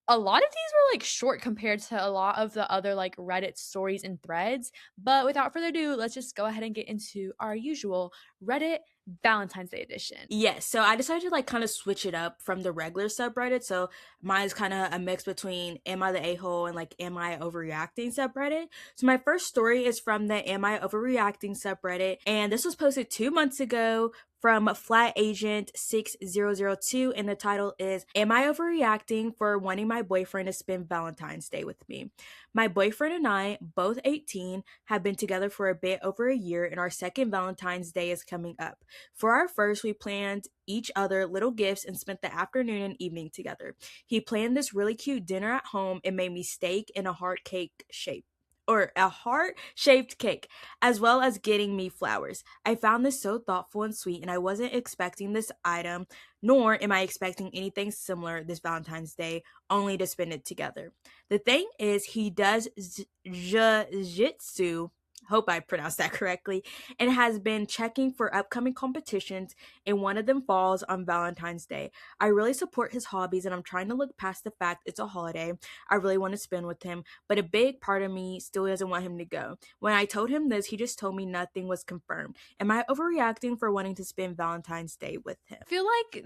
a lot of these were like short compared to a lot of the other like Reddit stories and threads. But without further ado, let's just go ahead and get into our usual Reddit Valentine's Day edition. Yes, so I decided to like kind of switch it up from the regular subreddit. So mine's kind of a mix between Am I the A hole and like Am I overreacting subreddit. So my first story is from the Am I overreacting subreddit, and this was posted 2 months ago from Flat Agent 6002, and the title is Am I overreacting for wanting my boyfriend to spend Valentine's Day with me? My boyfriend and I, both 18, have been together for a bit over a year, and our second Valentine's Day is coming up. For our first, we planned each other little gifts and spent the afternoon and evening together. He planned this really cute dinner at home and made me steak in a heart cake shape. Or a heart shaped cake, as well as getting me flowers. I found this so thoughtful and sweet, and I wasn't expecting this item, nor am I expecting anything similar this Valentine's Day, only to spend it together. The thing is, he does jiu-jitsu, hope I pronounced that correctly, and has been checking for upcoming competitions, and one of them falls on Valentine's Day. I really support his hobbies, and I'm trying to look past the fact it's a holiday I really want to spend with him, but a big part of me still doesn't want him to go. When I told him this, he just told me nothing was confirmed. Am I overreacting for wanting to spend Valentine's Day with him? I feel like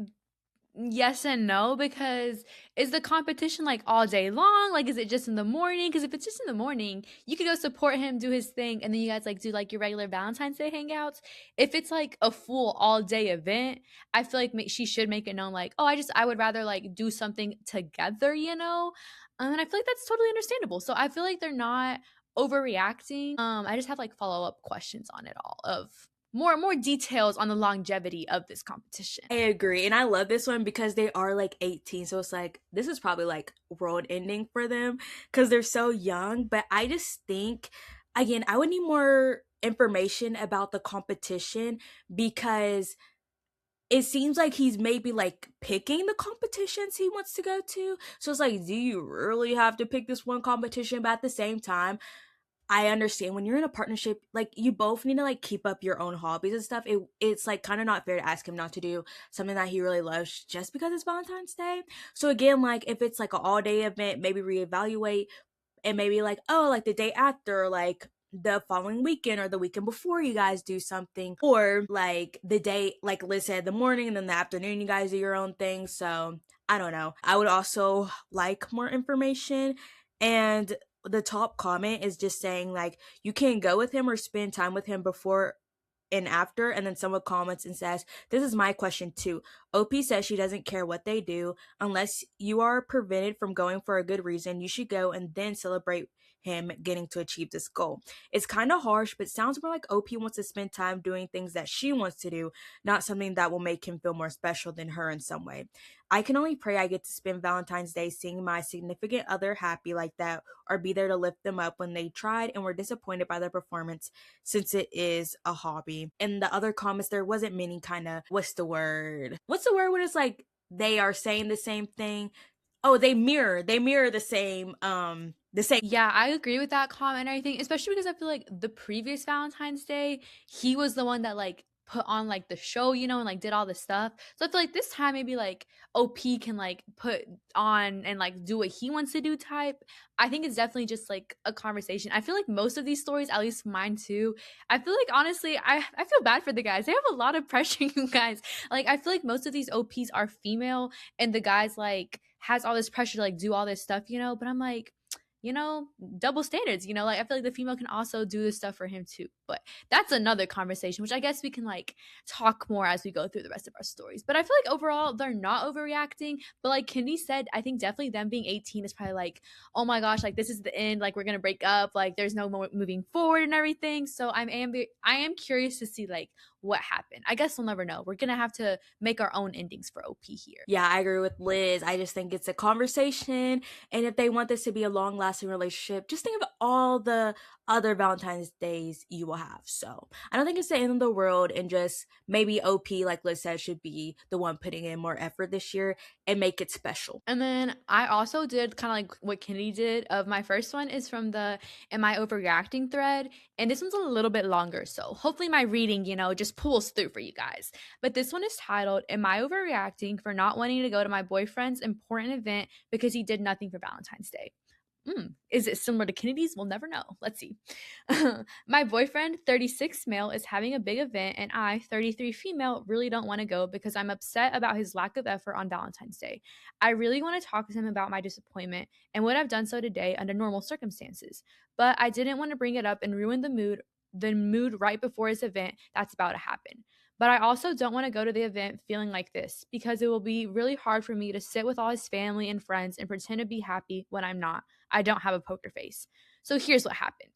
yes and no, because is the competition like all day long? Like, is it just in the morning? Because if it's just in the morning, you could go support him, do his thing, and then you guys like do like your regular Valentine's Day hangouts. If it's like a full all day event, I feel like she should make it known, like, oh, I would rather like do something together, you know? And I feel like that's totally understandable. So I feel like they're not overreacting. I just have like follow up questions on it all of more details on the longevity of this competition. I agree. And I love this one because they are like 18. So it's like, this is probably like world ending for them because they're so young. But I just think, again, I would need more information about the competition because it seems like he's maybe like picking the competitions he wants to go to. So it's like, do you really have to pick this one competition? But at the same time, I understand when you're in a partnership, like you both need to like keep up your own hobbies and stuff. It's like kind of not fair to ask him not to do something that he really loves just because it's Valentine's Day. So again, like if it's like an all day event, maybe reevaluate and maybe like, oh, like the day after, like the following weekend or the weekend before you guys do something, or like the day, like Liz said, the morning and then the afternoon you guys do your own thing. So I don't know. I would also like more information. And the top comment is just saying like you can go with him or spend time with him before and after, and then someone comments and says, this is my question too. OP says she doesn't care what they do unless you are prevented from going for a good reason. You should go and then celebrate him getting to achieve this goal. It's kind of harsh, but sounds more like OP wants to spend time doing things that she wants to do, not something that will make him feel more special than her in some way. I can only pray I get to spend Valentine's Day seeing my significant other happy like that, or be there to lift them up when they tried and were disappointed by their performance, since it is a hobby. In the other comments, there wasn't many kind of, what's the word? What's the word when it's like they are saying the same thing? Oh, they mirror the same. Yeah, I agree with that comment and everything, especially because I feel like the previous Valentine's Day, he was the one that like put on like the show, you know, and like did all this stuff. So I feel like this time maybe like OP can like put on and like do what he wants to do type. I think it's definitely just like a conversation. I feel like most of these stories, at least mine too, I feel like honestly, I feel bad for the guys. They have a lot of pressure, you guys. Like I feel like most of these OPs are female and the guys like has all this pressure to like do all this stuff, you know, but I'm like, you know, double standards, you know, like I feel like the female can also do this stuff for him too. But that's another conversation, which I guess we can like talk more as we go through the rest of our stories. But I feel like overall, they're not overreacting. But like Kendi said, I think definitely them being 18 is probably like, oh my gosh, like this is the end, like we're gonna break up, like there's no more moving forward and everything. So I am curious to see like what happened. I guess we'll never know. We're gonna have to make our own endings for OP here. Yeah, I agree with Liz. I just think it's a conversation. And if they want this to be a long lasting relationship, just think of all the other Valentine's Days you will have. So I don't think it's the end of the world. And just maybe OP, like Liz said, should be the one putting in more effort this year and make it special. And then I also did kind of like what Kennedy did. Of my first one is from the Am I Overreacting thread. And this one's a little bit longer. So hopefully my reading, you know, just just pulls through for you guys. But this one is titled, Am I Overreacting for Not Wanting to Go to My Boyfriend's Important Event Because He Did Nothing for Valentine's Day? Is it similar to Kennedy's? We'll never know. Let's see. My boyfriend, 36 male, is having a big event, and I, 33 female, really don't want to go because I'm upset about his lack of effort on Valentine's Day. I really want to talk to him about my disappointment and would have done so today under normal circumstances, but I didn't want to bring it up and ruin the mood right before his event that's about to happen. But I also don't want to go to the event feeling like this because it will be really hard for me to sit with all his family and friends and pretend to be happy when I'm not. I don't have a poker face. So here's what happened.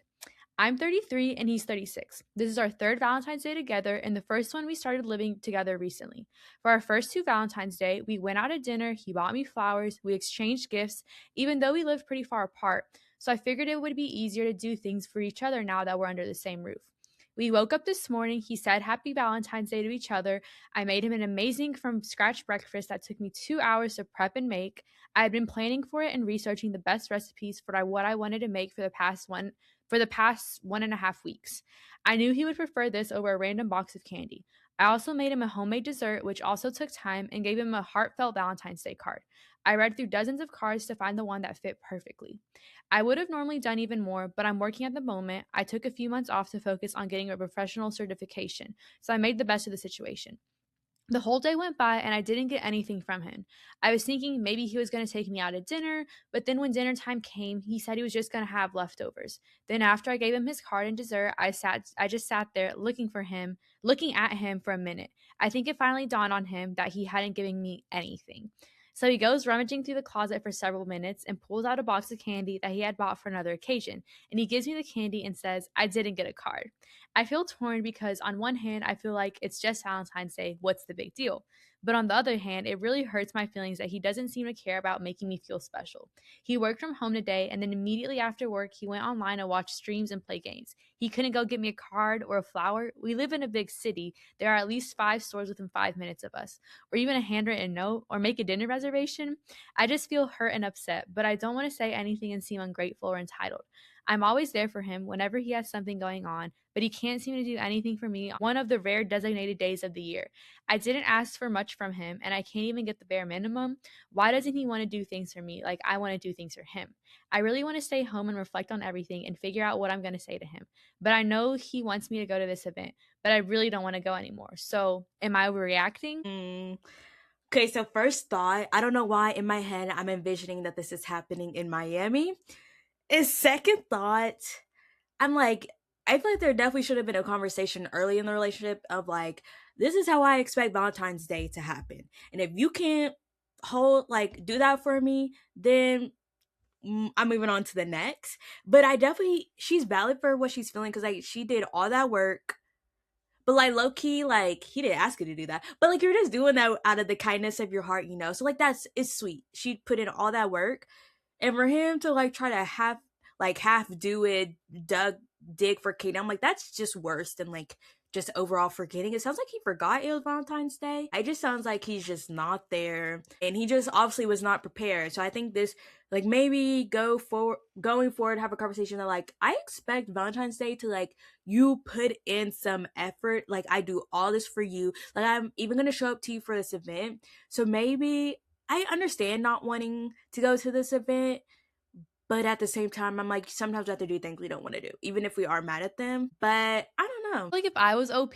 I'm 33 and he's 36. This is our third Valentine's Day together and the first one we started living together recently. For our first two Valentine's Day, we went out to dinner, he bought me flowers, we exchanged gifts, even though we live pretty far apart. So I figured it would be easier to do things for each other now that we're under the same roof. We woke up this morning. He said Happy Valentine's Day to each other. I made him an amazing from scratch breakfast that took me 2 hours to prep and make. I had been planning for it and researching the best recipes for what I wanted to make for the past 1.5 weeks. I knew he would prefer this over a random box of candy. I also made him a homemade dessert, which also took time, and gave him a heartfelt Valentine's Day card. I read through dozens of cards to find the one that fit perfectly. I would have normally done even more, but I'm working at the moment. I took a few months off to focus on getting a professional certification, so I made the best of the situation. The whole day went by and I didn't get anything from him. I was thinking maybe he was going to take me out to dinner, but then when dinner time came, he said he was just going to have leftovers. Then after I gave him his card and dessert, I just sat there looking at him for a minute. I think it finally dawned on him that he hadn't given me anything. So he goes rummaging through the closet for several minutes and pulls out a box of candy that he had bought for another occasion. And he gives me the candy and says, I didn't get a card. I feel torn because on one hand, I feel like it's just Valentine's Day. What's the big deal? But on the other hand, it really hurts my feelings that he doesn't seem to care about making me feel special. He worked from home today, and then immediately after work, he went online and watched streams and play games. He couldn't go get me a card or a flower. We live in a big city. There are at least 5 stores within 5 minutes of us, or even a handwritten note or make a dinner reservation. I just feel hurt and upset, but I don't want to say anything and seem ungrateful or entitled. I'm always there for him whenever he has something going on, but he can't seem to do anything for me on one of the rare designated days of the year. I didn't ask for much from him, and I can't even get the bare minimum. Why doesn't he want to do things for me like I want to do things for him? I really want to stay home and reflect on everything and figure out what I'm going to say to him. But I know he wants me to go to this event, but I really don't want to go anymore. So, am I overreacting? Okay, so first thought, I don't know why in my head I'm envisioning that this is happening in Miami. Is second thought, I'm like, I feel like there definitely should have been a conversation early in the relationship of like, this is how I expect Valentine's Day to happen. And if you can't do that for me, then I'm moving on to the next. But she's valid for what she's feeling because like she did all that work. But like low key, like he didn't ask you to do that. But like you're just doing that out of the kindness of your heart, you know. So like it's sweet. She put in all that work. And for him to like try to half do it, dig for Kate, I'm like, that's just worse than like just overall forgetting. It sounds like he forgot it was Valentine's Day. It just sounds like he's just not there. And he just obviously was not prepared. So I think this like maybe going forward, have a conversation that like I expect Valentine's Day to like you put in some effort. Like I do all this for you. Like I'm even gonna show up to you for this event. So maybe I understand not wanting to go to this event, but at the same time, I'm like, sometimes we have to do things we don't want to do, even if we are mad at them. But I don't know. Like if I was OP,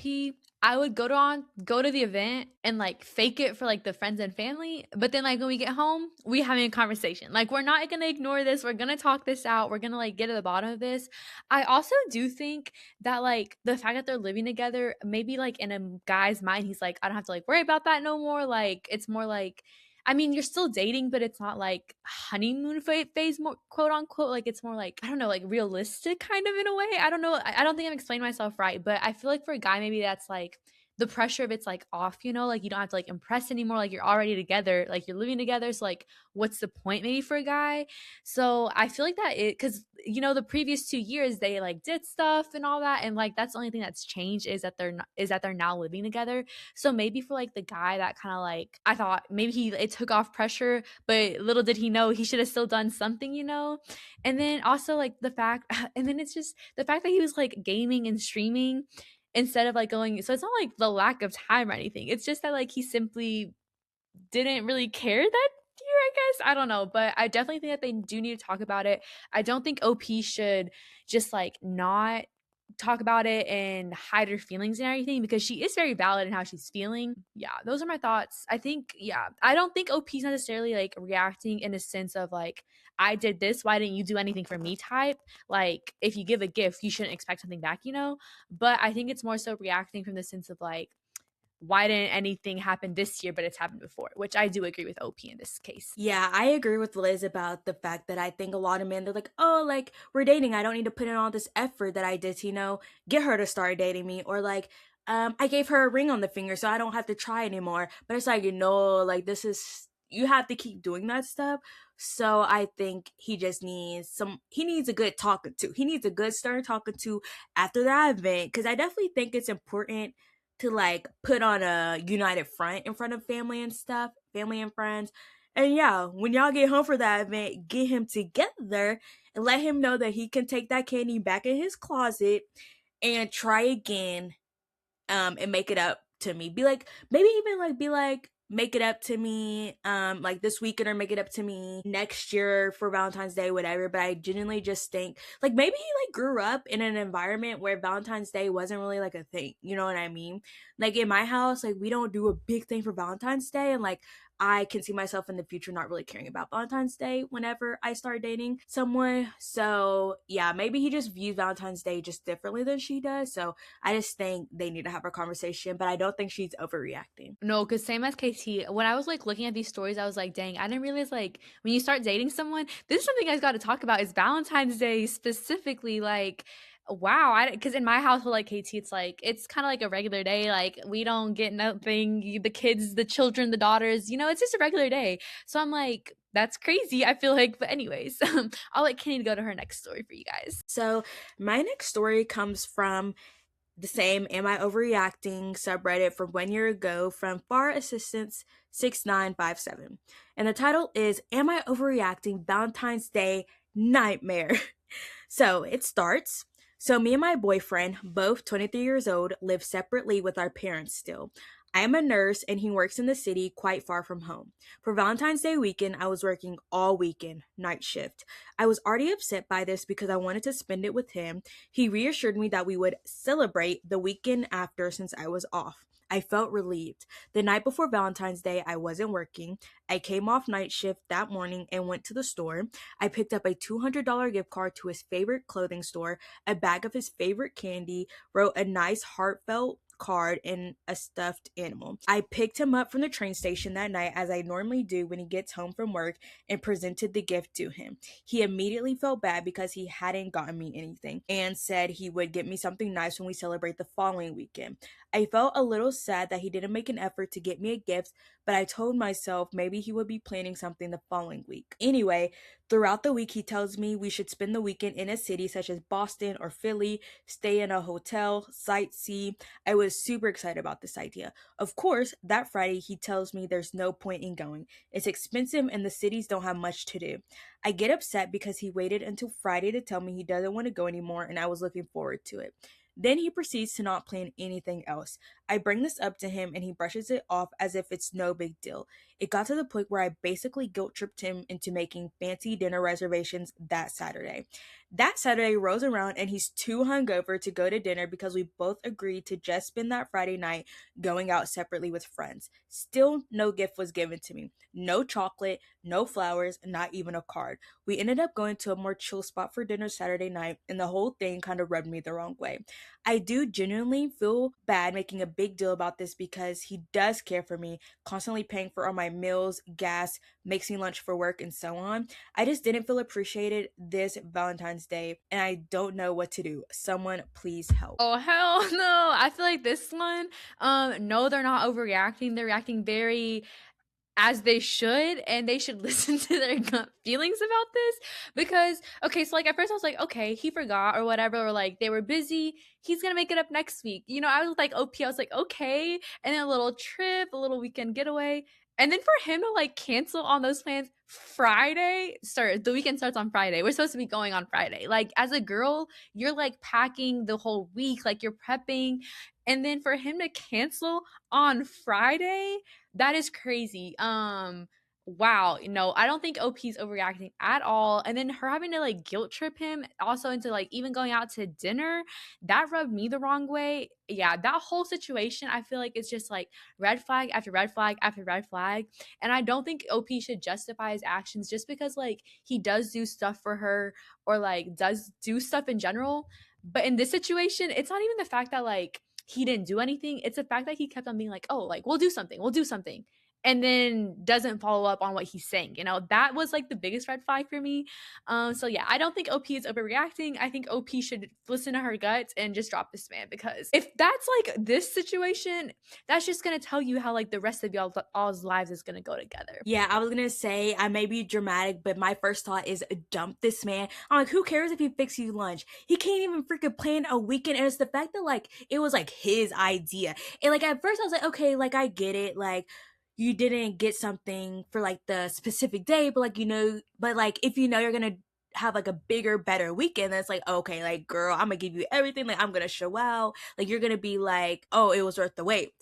I would go to the event and like fake it for like the friends and family. But then like when we get home, we having a conversation. Like we're not gonna ignore this. We're gonna talk this out. We're gonna like get to the bottom of this. I also do think that like the fact that they're living together, maybe like in a guy's mind, he's like, I don't have to like worry about that no more. Like it's more like I mean, you're still dating, but it's not like honeymoon phase, more quote unquote. Like it's more like I don't know, like realistic kind of in a way. I don't know. I don't think I'm explaining myself right, but I feel like for a guy, maybe that's like the pressure of it's like off, you know, like you don't have to like impress anymore. Like you're already together, like you're living together. So like, what's the point maybe for a guy? So I feel like because you know the previous 2 years they like did stuff and all that, and like that's the only thing that's changed is that they're now living together. So maybe for like the guy that kind of like I thought maybe it took off pressure, but little did he know he should have still done something, you know. And then also like the fact, and then it's just the fact that he was like gaming and streaming. instead of like going, so it's not like the lack of time or anything. It's just that like he simply didn't really care that year, I guess. I don't know, but I definitely think that they do need to talk about it. I don't think OP should just like not talk about it and hide her feelings and everything, because she is very valid in how she's feeling. Yeah, those are my thoughts. I think, yeah, I don't think OP's necessarily like reacting in a sense of like, I did this, why didn't you do anything for me type. Like, if you give a gift, you shouldn't expect something back, you know? But I think it's more so reacting from the sense of like, why didn't anything happen this year but it's happened before, which I do agree with OP in this case. Yeah, I agree with Liz about the fact that I think a lot of men, they're like, oh, like, we're dating. I don't need to put in all this effort that I did to, get her to start dating me. Or like, I gave her a ring on the finger, so I don't have to try anymore. But it's like, like, this is, you have to keep doing that stuff. So I think he needs a good talking to. He needs a good stern talking to after that event. Cause I definitely think it's important to like put on a united front in front of family and stuff, family and friends. And yeah, when y'all get home for that event, get him together and let him know that he can take that candy back in his closet and try again, and make it up to me. Be like, maybe even like be like, make it up to me like this weekend, or make it up to me next year for Valentine's Day, whatever. But I genuinely just think like maybe he like grew up in an environment where Valentine's Day wasn't really like a thing, you know what I mean? Like in my house, like we don't do a big thing for Valentine's Day, and like I can see myself in the future not really caring about Valentine's Day whenever I start dating someone. So yeah, maybe he just views Valentine's Day just differently than she does. So I just think they need to have a conversation, but I don't think she's overreacting. No, because same as KT, when I was like looking at these stories, I was like, dang, I didn't realize like when you start dating someone, this is something you guys got to talk about is Valentine's Day specifically. Like, wow, because in my household, like KT, it's like it's kind of like a regular day. Like we don't get nothing. The kids, the children, the daughters, it's just a regular day. So I'm like, that's crazy. I feel like, but anyways, I'll let Kenny go to her next story for you guys. So my next story comes from the same Am I Overreacting subreddit from 1 year ago from Far Assistance 6957. And the title is Am I Overreacting Valentine's Day Nightmare? So it starts. So, me and my boyfriend, both 23 years old, live separately with our parents still. I am a nurse and he works in the city quite far from home. For Valentine's Day weekend, I was working all weekend, night shift. I was already upset by this because I wanted to spend it with him. He reassured me that we would celebrate the weekend after since I was off. I felt relieved. The night before Valentine's Day, I wasn't working. I came off night shift that morning and went to the store. I picked up a $200 gift card to his favorite clothing store, a bag of his favorite candy, wrote a nice heartfelt card, and a stuffed animal. I picked him up from the train station that night as I normally do when he gets home from work and presented the gift to him. He immediately felt bad because he hadn't gotten me anything and said he would get me something nice when we celebrate the following weekend. I felt a little sad that he didn't make an effort to get me a gift, but I told myself maybe he would be planning something the following week. Anyway, throughout the week, he tells me we should spend the weekend in a city such as Boston or Philly, stay in a hotel, sightsee. I was super excited about this idea. Of course, that Friday, he tells me there's no point in going. It's expensive and the cities don't have much to do. I get upset because he waited until Friday to tell me he doesn't want to go anymore and I was looking forward to it. Then he proceeds to not plan anything else. I bring this up to him and he brushes it off as if it's no big deal. It got to the point where I basically guilt tripped him into making fancy dinner reservations that Saturday. That Saturday rolls around and he's too hungover to go to dinner because we both agreed to just spend that Friday night going out separately with friends. Still, no gift was given to me. No chocolate, no flowers, not even a card. We ended up going to a more chill spot for dinner Saturday night, and the whole thing kind of rubbed me the wrong way. I do genuinely feel bad making a big deal about this because he does care for me, constantly paying for all my meals, gas, makes me lunch for work, and so on. I just didn't feel appreciated this Valentine's Day, and I don't know what to do. Someone please help. Oh hell no. I feel like this one, no, they're not overreacting. They're reacting very as they should, and they should listen to their gut feelings about this. Because okay, so like at first I was like, okay, he forgot or whatever, or like they were busy, he's gonna make it up next week. I was like, OP, I was like, okay. And then a little trip, a little weekend getaway. And then for him to like cancel on those plans Friday, sir, the weekend starts on Friday. We're supposed to be going on Friday. Like, as a girl, you're like packing the whole week, like you're prepping. And then for him to cancel on Friday, that is crazy. Wow, no, I don't think OP's overreacting at all. And then her having to like guilt trip him also into like even going out to dinner, that rubbed me the wrong way. Yeah, that whole situation, I feel like it's just like red flag after red flag after red flag. And I don't think OP should justify his actions just because like he does do stuff for her or like does do stuff in general. But in this situation, it's not even the fact that like he didn't do anything. It's the fact that he kept on being like, oh, like we'll do something, we'll do something. And then doesn't follow up on what he's saying. You know, that was like the biggest red flag for me. So yeah, I don't think OP is overreacting. I think OP should listen to her guts and just drop this man, because if that's like this situation, that's just gonna tell you how like the rest of all's lives is gonna go together. Yeah, I was gonna say I may be dramatic, but my first thought is dump this man. I'm like, who cares if he fixes you lunch? He can't even freaking plan a weekend, and it's the fact that like it was like his idea. And like at first I was like, okay, like I get it, like you didn't get something for like the specific day, but like but like if you're gonna have like a bigger, better weekend, that's like, okay, like girl, I'm gonna give you everything, like I'm gonna show out, like you're gonna be like, oh, it was worth the wait.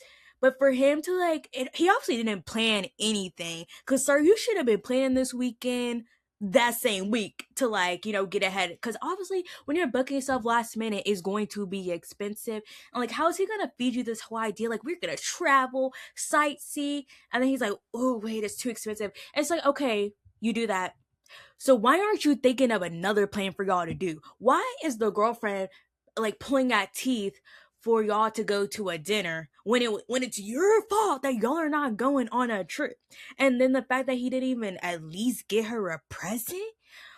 But for him to like, he obviously didn't plan anything. Cause sir, you should have been planning this weekend that same week to like, get ahead. Cause obviously when you're booking yourself last minute, it's going to be expensive. And like, how is he gonna feed you this whole idea? Like, we're gonna travel, sightsee. And then he's like, oh, wait, it's too expensive. And it's like, okay, you do that. So why aren't you thinking of another plan for y'all to do? Why is the girlfriend like pulling out teeth for y'all to go to a dinner when it's your fault that y'all are not going on a trip? And then the fact that he didn't even at least get her a present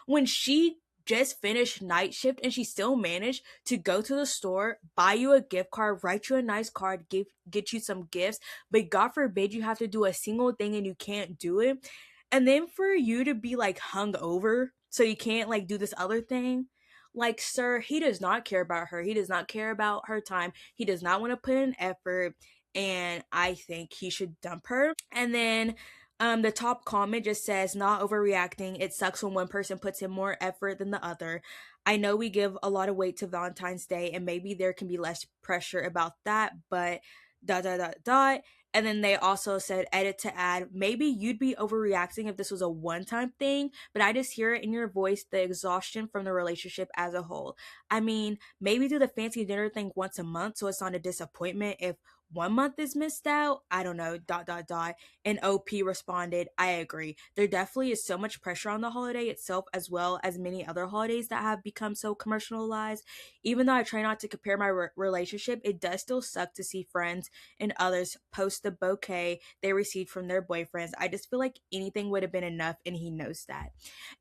when she just finished night shift and she still managed to go to the store, buy you a gift card, write you a nice card, get you some gifts, but God forbid you have to do a single thing and you can't do it. And then for you to be like hung over so you can't like do this other thing, like sir, he does not care about her. He does not care about her time. He does not want to put in effort, and I think he should dump her. And then the top comment just says, not overreacting. It sucks when one person puts in more effort than the other. I know we give a lot of weight to Valentine's Day, and maybe there can be less pressure about that, but dot dot dot dot. And then they also said, edit to add, maybe you'd be overreacting if this was a one-time thing, but I just hear it in your voice, the exhaustion from the relationship as a whole. I mean, maybe do the fancy dinner thing once a month so it's not a disappointment if 1 month is missed out. I don't know, dot dot dot. And OP responded, I agree. There definitely is so much pressure on the holiday itself, as well as many other holidays that have become so commercialized. Even though I try not to compare my relationship, it does still suck to see friends and others post the bouquet they received from their boyfriends. I just feel like anything would have been enough, and he knows that.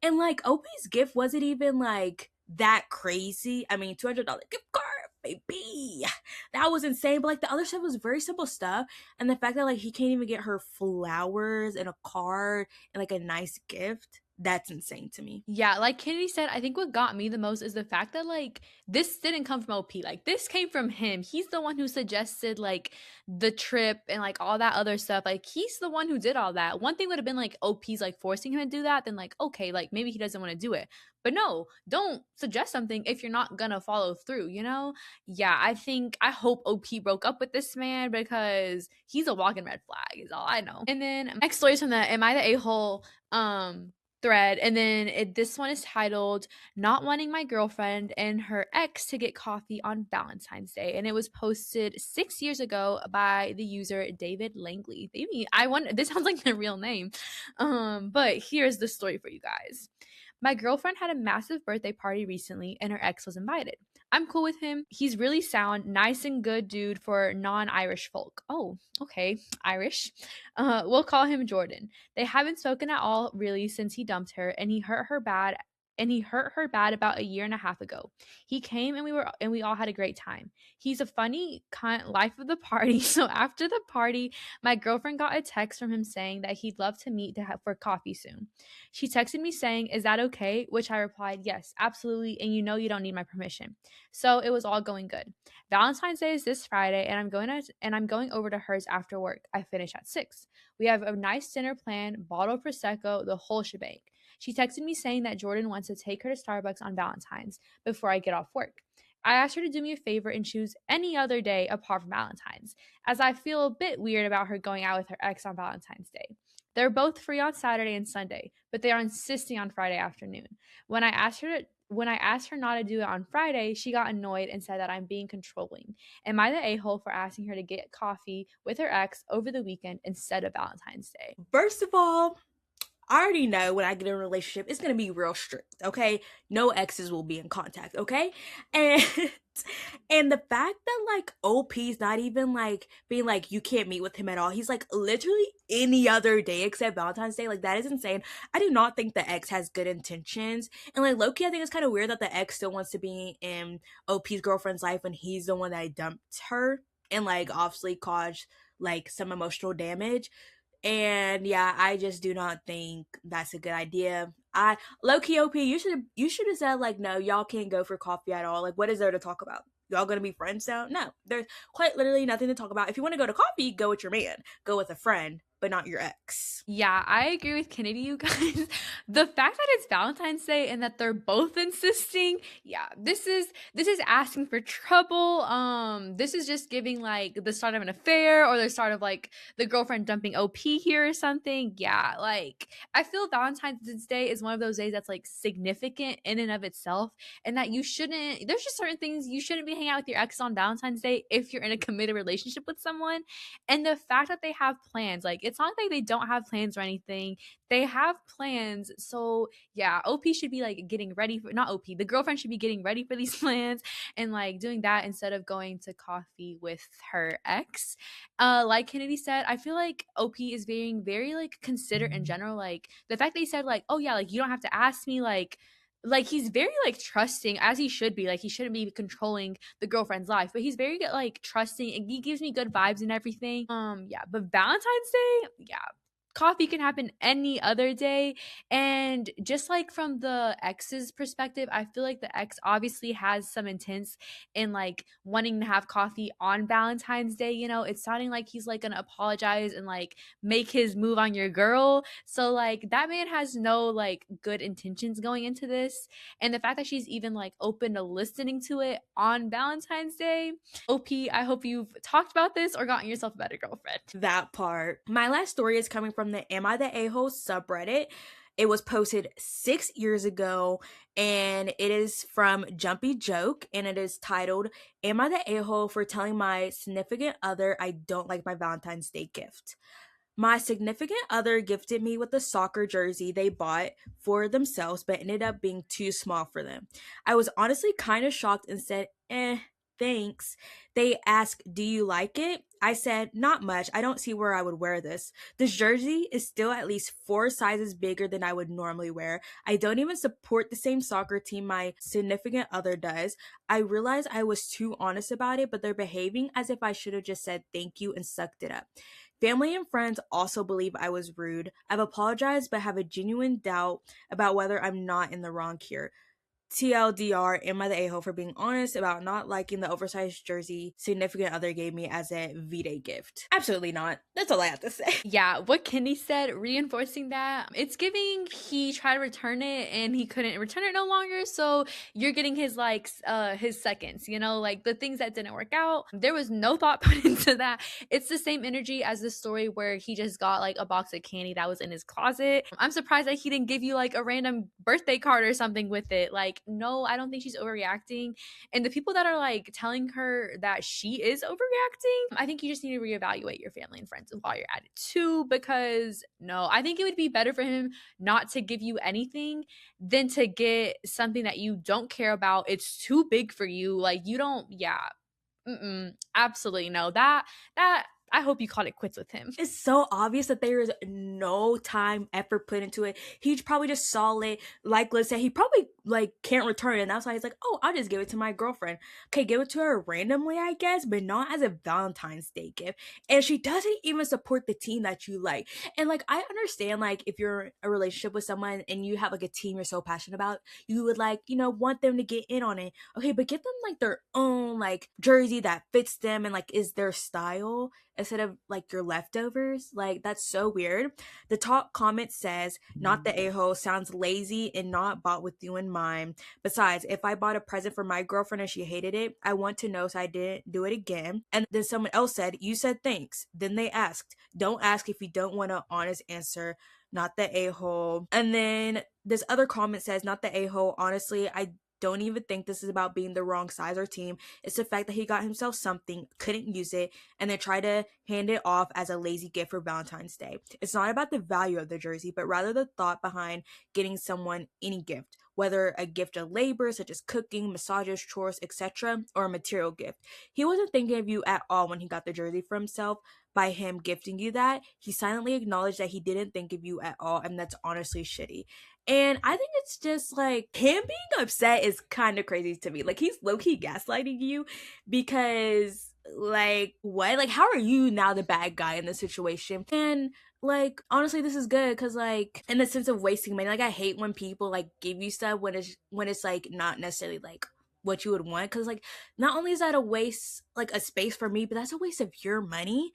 And like OP's gift wasn't even like that crazy. I mean, $200 gift card, baby. That was insane. But like the other stuff was very simple stuff. And the fact that like he can't even get her flowers and a card and like a nice gift, that's insane to me. Yeah, like Kennedy said, I think what got me the most is the fact that like this didn't come from OP. Like this came from him. He's the one who suggested like the trip and like all that other stuff. Like he's the one who did all that. One thing would have been like OP's like forcing him to do that, then like okay, like maybe he doesn't want to do it. But no, don't suggest something if you're not gonna follow through, you know? Yeah, I hope OP broke up with this man because he's a walking red flag, is all I know. And then next story is from the Am I the A-hole thread, and then this one is titled not wanting my girlfriend and her ex to get coffee on Valentine's Day, and it was posted 6 years ago by the user David Langley. Maybe I wonder, this sounds like the real name. But here's the story for you guys. My girlfriend had a massive birthday party recently and her ex was invited. I'm cool with him. He's really sound, nice and good dude for non-Irish folk. Oh, okay, Irish. We'll call him Jordan. They haven't spoken at all really since he dumped her and he hurt her bad and he hurt her bad about a year and a half ago. He came and we all had a great time. He's a funny kind life of the party. So after the party, my girlfriend got a text from him saying that he'd love to meet for coffee soon. She texted me saying, "Is that okay?" Which I replied, "Yes, absolutely, and you know you don't need my permission." So it was all going good. Valentine's Day is this Friday, and I'm going over to hers after work. I finish at 6. We have a nice dinner plan, bottle of prosecco, the whole shebang. She texted me saying that Jordan wants to take her to Starbucks on Valentine's before I get off work. I asked her to do me a favor and choose any other day apart from Valentine's, as I feel a bit weird about her going out with her ex on Valentine's Day. They're both free on Saturday and Sunday, but they are insisting on Friday afternoon. When I asked her not to do it on Friday, she got annoyed and said that I'm being controlling. Am I the a-hole for asking her to get coffee with her ex over the weekend instead of Valentine's Day? First of all, I already know when I get in a relationship, it's gonna be real strict, okay? No exes will be in contact, okay? And and the fact that like OP's not even like being like you can't meet with him at all. He's like literally any other day except Valentine's Day. Like that is insane. I do not think the ex has good intentions. And like low-key, I think it's kind of weird that the ex still wants to be in OP's girlfriend's life when he's the one that dumped her and like obviously caused like some emotional damage. And yeah, I just do not think that's a good idea. I low key OP, you should have said like no, y'all can't go for coffee at all. Like what is there to talk about? Y'all gonna be friends now? No, there's quite literally nothing to talk about. If you want to go to coffee, go with your man, go with a friend, but not your ex. Yeah, I agree with Kennedy, you guys. The fact that it's Valentine's Day and that they're both insisting, yeah, this is asking for trouble. This is just giving like the start of an affair or the start of like the girlfriend dumping OP here or something. Yeah, like I feel Valentine's Day is one of those days that's like significant in and of itself, and that you shouldn't. There's just certain things you shouldn't be hanging out with your ex on Valentine's Day if you're in a committed relationship with someone. And the fact that they have plans, like it's not like they don't have plans or anything. They have plans. So yeah, OP should be like getting ready for, not OP, the girlfriend should be getting ready for these plans and like doing that instead of going to coffee with her ex. Like Kennedy said, I feel like OP is being very like considerate in general. Like the fact that he said like, oh yeah, like you don't have to ask me, like he's very like trusting, as he should be. Like he shouldn't be controlling the girlfriend's life, but he's very like trusting and he gives me good vibes and everything. Yeah, but Valentine's Day, yeah, coffee can happen any other day. And just like from the ex's perspective, I feel like the ex obviously has some intents in like wanting to have coffee on Valentine's Day. You know, it's sounding like he's like gonna apologize and like make his move on your girl. So like that man has no like good intentions going into this. And the fact that she's even like open to listening to it on Valentine's Day, OP, I hope you've talked about this or gotten yourself a better girlfriend. That part. My last story is coming from the Am I the A-hole subreddit. It was posted 6 years ago and it is from Jumpy Joke and it is titled, Am I the A-hole for telling my significant other I don't like my Valentine's Day gift? My significant other gifted me with a soccer jersey they bought for themselves but ended up being too small for them. I was honestly kind of shocked and said, thanks. They asked, do you like it? I said, not much. I don't see where I would wear this. This jersey is still at least 4 sizes bigger than I would normally wear. I don't even support the same soccer team my significant other does. I realized I was too honest about it, but they're behaving as if I should have just said thank you and sucked it up. Family and friends also believe I was rude. I've apologized but have a genuine doubt about whether I'm not in the wrong here. TLDR, am I the a-hole for being honest about not liking the oversized jersey significant other gave me as a V-Day gift? Absolutely not. That's all I have to say. Yeah, what Kenny said, reinforcing that, it's giving he tried to return it and he couldn't return it no longer. So you're getting his like his seconds, you know, like the things that didn't work out. There was no thought put into that. It's the same energy as the story where he just got like a box of candy that was in his closet. I'm surprised that he didn't give you like a random birthday card or something with it. Like, no, I don't think she's overreacting. And the people that are like telling her that she is overreacting, I think you just need to reevaluate your family and friends while you're at it too, because no, I think it would be better for him not to give you anything than to get something that you don't care about. It's too big for you. Like you don't, yeah. Absolutely no. That I hope you called it quits with him. It's so obvious that there is no time effort put into it. He probably just saw it, like let's say he probably like can't return it, and that's why he's like, oh, I'll just give it to my girlfriend. Okay, give it to her randomly, I guess, but not as a Valentine's Day gift. And she doesn't even support the team that you like. And like I understand, like if you're in a relationship with someone and you have like a team you're so passionate about, you would like, want them to get in on it. Okay, but get them like their own like jersey that fits them and like is their style instead of like your leftovers. Like that's so weird. The top comment says, "Not the a-hole, sounds lazy and not bought with you in mind. Besides, if I bought a present for my girlfriend and she hated it, I want to know so I didn't do it again." And then someone else said, "You said thanks." Then they asked, "Don't ask if you don't want an honest answer. Not the a-hole." And then this other comment says, "Not the a-hole. Honestly, I don't even think this is about being the wrong size or team. It's the fact that he got himself something, couldn't use it, and then try to hand it off as a lazy gift for Valentine's Day. It's not about the value of the jersey, but rather the thought behind getting someone any gift, whether a gift of labor such as cooking, massages, chores, etc., or a material gift. He wasn't thinking of you at all when he got the jersey for himself. By him gifting you that, he silently acknowledged that he didn't think of you at all, and that's honestly shitty." And I think it's just like him being upset is kind of crazy to me. Like he's low key gaslighting you because, like, what? Like, how are you now the bad guy in this situation? And like, honestly, this is good because, like, in the sense of wasting money, like, I hate when people like give you stuff when it's like not necessarily like what you would want, because like not only is that a waste like a space for me, but that's a waste of your money.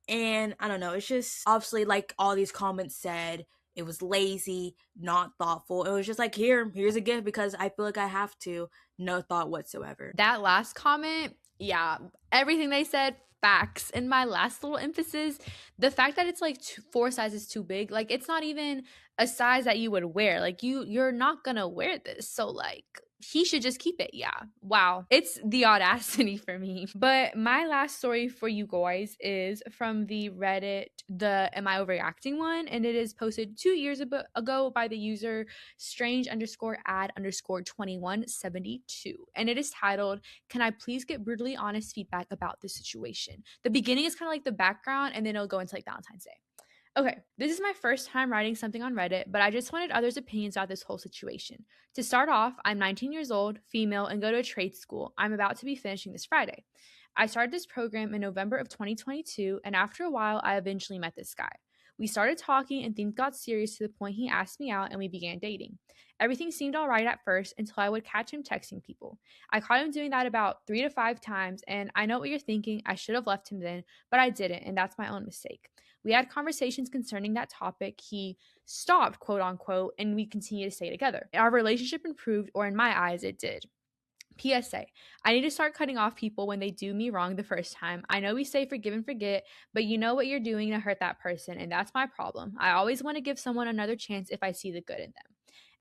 And I don't know, it's just obviously like all these comments said it was lazy, not thoughtful. It was just like, here's a gift because I feel like I have to. No thought whatsoever. That last comment, yeah, everything they said, facts. And my last little emphasis, the fact that it's like four sizes too big, like it's not even a size that you would wear. Like you're not gonna wear this. So like he should just keep it. Yeah. Wow. It's the audacity for me. But my last story for you guys is from the Reddit, the Am I Overreacting one, and it is posted 2 years ago by the user strange underscore ad underscore 2172. And it is titled, "Can I please get brutally honest feedback about this situation?" The beginning is kind of like the background, and then it'll go into like Valentine's Day. Okay, this is my first time writing something on Reddit, but I just wanted others' opinions about this whole situation. To start off, I'm 19 years old, female, and go to a trade school. I'm about to be finishing this Friday. I started this program in November of 2022, and after a while, I eventually met this guy. We started talking and things got serious to the point he asked me out and we began dating. Everything seemed all right at first until I would catch him texting people. I caught him doing that about 3 to 5 times, and I know what you're thinking. I should have left him then, but I didn't, and that's my own mistake. We had conversations concerning that topic. He stopped, quote unquote, and we continued to stay together. Our relationship improved, or in my eyes, it did. PSA, I need to start cutting off people when they do me wrong the first time. I know we say forgive and forget, but you know what you're doing to hurt that person, and that's my problem. I always want to give someone another chance if I see the good in them.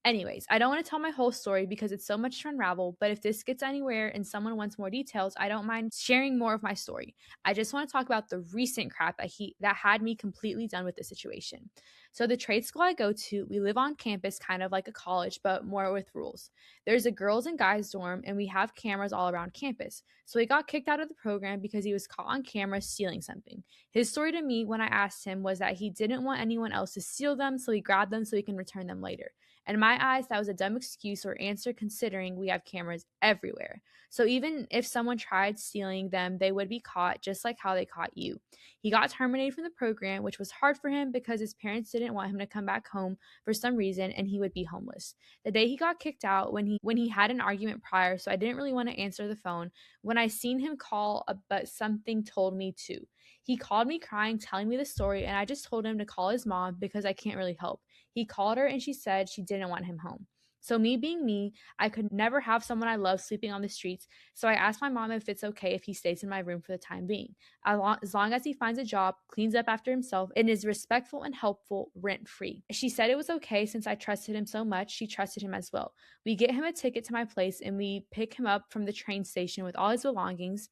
Anyways, I don't want to tell my whole story because it's so much to unravel, but if this gets anywhere and someone wants more details, I don't mind sharing more of my story. I just want to talk about the recent crap that had me completely done with the situation. So the trade school I go to, we live on campus kind of like a college, but more with rules. There's a girls and guys dorm, and we have cameras all around campus. So he got kicked out of the program because he was caught on camera stealing something. His story to me when I asked him was that he didn't want anyone else to steal them, so he grabbed them so he can return them later. In my eyes, that was a dumb excuse or answer considering we have cameras everywhere. So even if someone tried stealing them, they would be caught just like how they caught you. He got terminated from the program, which was hard for him because his parents didn't want him to come back home for some reason and he would be homeless. The day he got kicked out when he had an argument prior, so I didn't really want to answer the phone. When I seen him call, but something told me to. He called me crying, telling me the story, and I just told him to call his mom because I can't really help. He called her and she said she didn't want him home. So me being me, I could never have someone I love sleeping on the streets, so I asked my mom if it's okay if he stays in my room for the time being. As long as he finds a job, cleans up after himself, and is respectful and helpful, rent-free. She said it was okay since I trusted him so much, she trusted him as well. We get him a ticket to my place and we pick him up from the train station with all his belongings.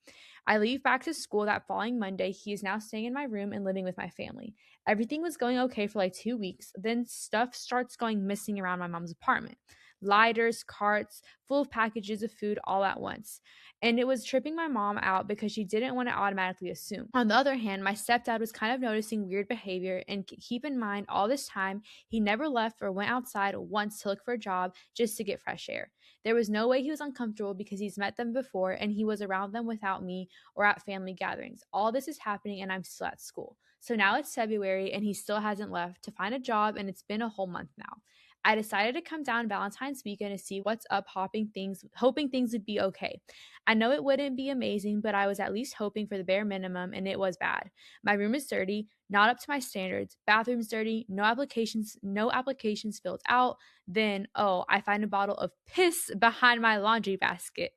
I leave back to school that following Monday. He is now staying in my room and living with my family. Everything was going okay for like 2 weeks. Then stuff starts going missing around my mom's apartment. lighters, carts full of packages of food all at once. And it was tripping my mom out because she didn't want to automatically assume. On the other hand, my stepdad was kind of noticing weird behavior, and keep in mind, all this time, he never left or went outside once to look for a job just to get fresh air. There was no way he was uncomfortable because he's met them before and he was around them without me or at family gatherings. All this is happening and I'm still at school. So now it's February and he still hasn't left to find a job, and it's been a whole month now. I decided to come down Valentine's weekend to see what's up, hoping things would be okay. I know it wouldn't be amazing, but I was at least hoping for the bare minimum, and it was bad. My room is dirty, not up to my standards. Bathroom's dirty, no applications filled out. Then, oh, I find a bottle of piss behind my laundry basket.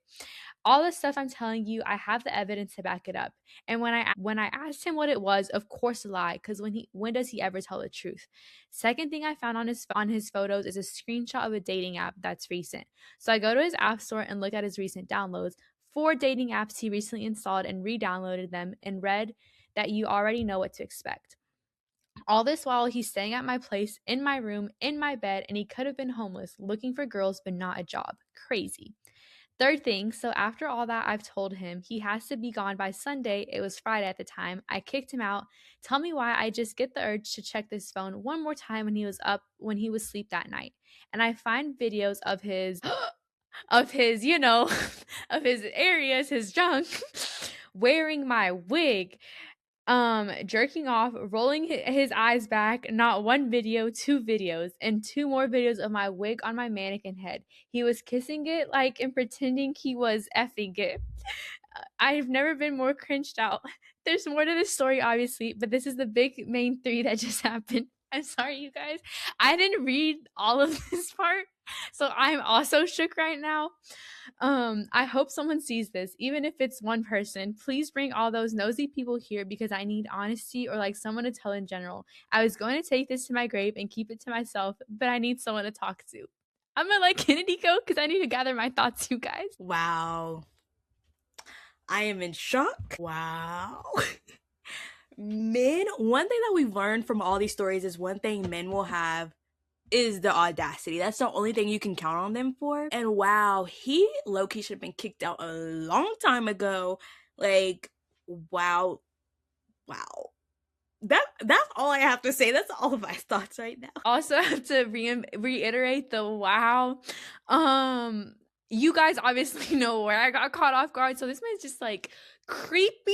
All the stuff I'm telling you, I have the evidence to back it up. And when I asked him what it was, of course, a lie, because when does he ever tell the truth? Second thing I found on his photos is a screenshot of a dating app that's recent. So I go to his app store and look at his recent downloads. 4 dating apps he recently installed and re-downloaded them, and read that you already know what to expect. All this while he's staying at my place, in my room, in my bed, and he could have been homeless, looking for girls but not a job. Crazy. Third thing, so after all that I've told him, he has to be gone by Sunday. It was Friday at the time. I kicked him out. Tell me why I just get the urge to check this phone one more time when he was asleep that night. And I find videos of his of his, of his areas, his junk, wearing my wig, jerking off, rolling his eyes back. Not one video, 2 videos, and 2 more videos of my wig on my mannequin head. He was kissing it like and pretending he was effing it. I've never been more cringed out. There's more to this story, obviously, but this is the big main 3 that just happened. I'm sorry, you guys. I didn't read all of this part, so I'm also shook right now. I hope someone sees this, even if it's one person. Please bring all those nosy people here because I need honesty, or like someone to tell in general. I was going to take this to my grave and keep it to myself, but I need someone to talk to. I'm gonna let Kennedy go because I need to gather my thoughts, you guys. Wow. I am in shock. Wow. Men, one thing that we've learned from all these stories is one thing men will have is the audacity. That's the only thing you can count on them for. And wow, he low-key should have been kicked out a long time ago. Like, wow. That's all I have to say. That's all of my thoughts right now. Also, I have to reiterate the wow. You guys obviously know where I got caught off guard. So this man's just like creepy,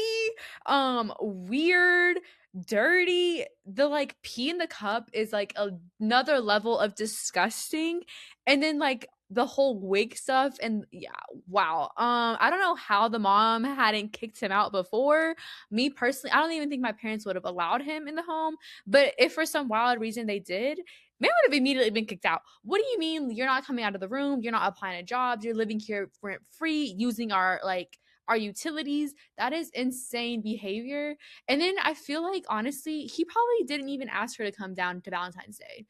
weird, dirty. The like pee in the cup is like another level of disgusting. And then like the whole wig stuff, and yeah, wow. I don't know how the mom hadn't kicked him out before. Me personally, I don't even think my parents would have allowed him in the home, but if for some wild reason they did, man would have immediately been kicked out. What do you mean you're not coming out of the room? You're not applying to jobs. You're living here rent free, using our utilities. That is insane behavior. And then I feel like honestly, he probably didn't even ask her to come down to Valentine's Day.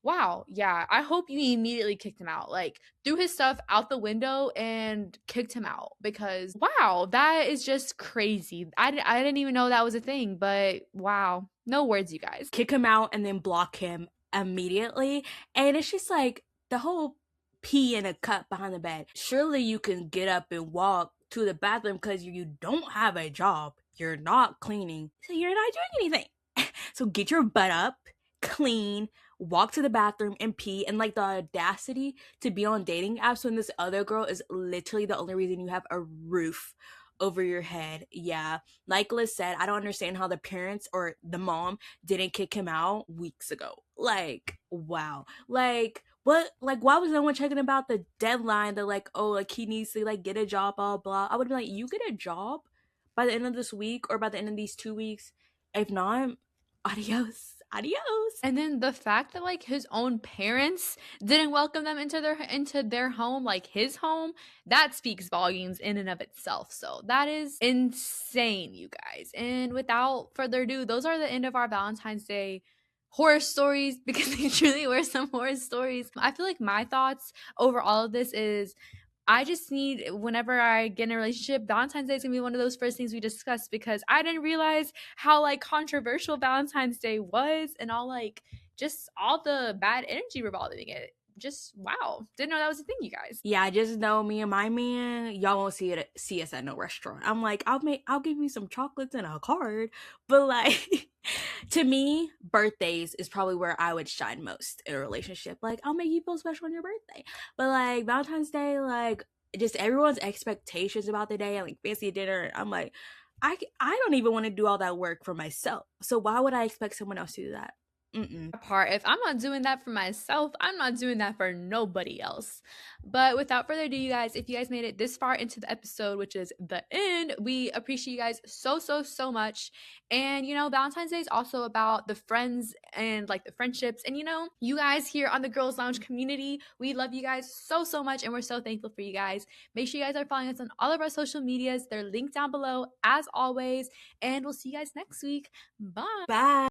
Wow, yeah. I hope you immediately kicked him out. Like, threw his stuff out the window and kicked him out, because wow, that is just crazy. I didn't even know that was a thing, but wow. No words, you guys. Kick him out and then block him immediately. And it's just like the whole pee in a cup behind the bed. Surely you can get up and walk to the bathroom because you don't have a job. You're not cleaning. So you're not doing anything. So get your butt up, clean, walk to the bathroom and pee. And like the audacity to be on dating apps when this other girl is literally the only reason you have a roof over your head. Yeah, like Liz said, I don't understand how the parents or the mom didn't kick him out weeks ago. Like, wow. Like, what? Like, why was no one checking about the deadline that like, oh, like he needs to like get a job, blah blah. I would be like, you get a job by the end of this week or by the end of these 2 weeks. If not, adios. And then the fact that like his own parents didn't welcome them into their home, like his home, that speaks volumes in and of itself. So that is insane, you guys. And without further ado, those are the end of our Valentine's Day horror stories, because they truly were some horror stories. I feel like my thoughts over all of this is, I just need, whenever I get in a relationship, Valentine's Day is gonna be one of those first things we discuss, because I didn't realize how like controversial Valentine's Day was, and all like just all the bad energy revolving it. just wow, didn't know that was a thing, you guys. Yeah, I just know me and my man, y'all won't see us at no restaurant. I'm like, I'll give you some chocolates and a card, but like to me, birthdays is probably where I would shine most in a relationship. Like, I'll make you feel special on your birthday. But like Valentine's Day, like just everyone's expectations about the day, and like fancy dinner, I'm like, I don't even want to do all that work for myself. So why would I expect someone else to do that? Mm-mm. Part. If I'm not doing that for myself, I'm not doing that for nobody else. But without further ado, you guys, if you guys made it this far into the episode, which is the end, we appreciate you guys so much. And Valentine's Day is also about the friends and like the friendships. And you guys here on the Girls Lounge community, we love you guys so much, and we're so thankful for you guys. Make sure you guys are following us on all of our social medias. They're linked down below as always. And we'll see you guys next week. Bye. Bye.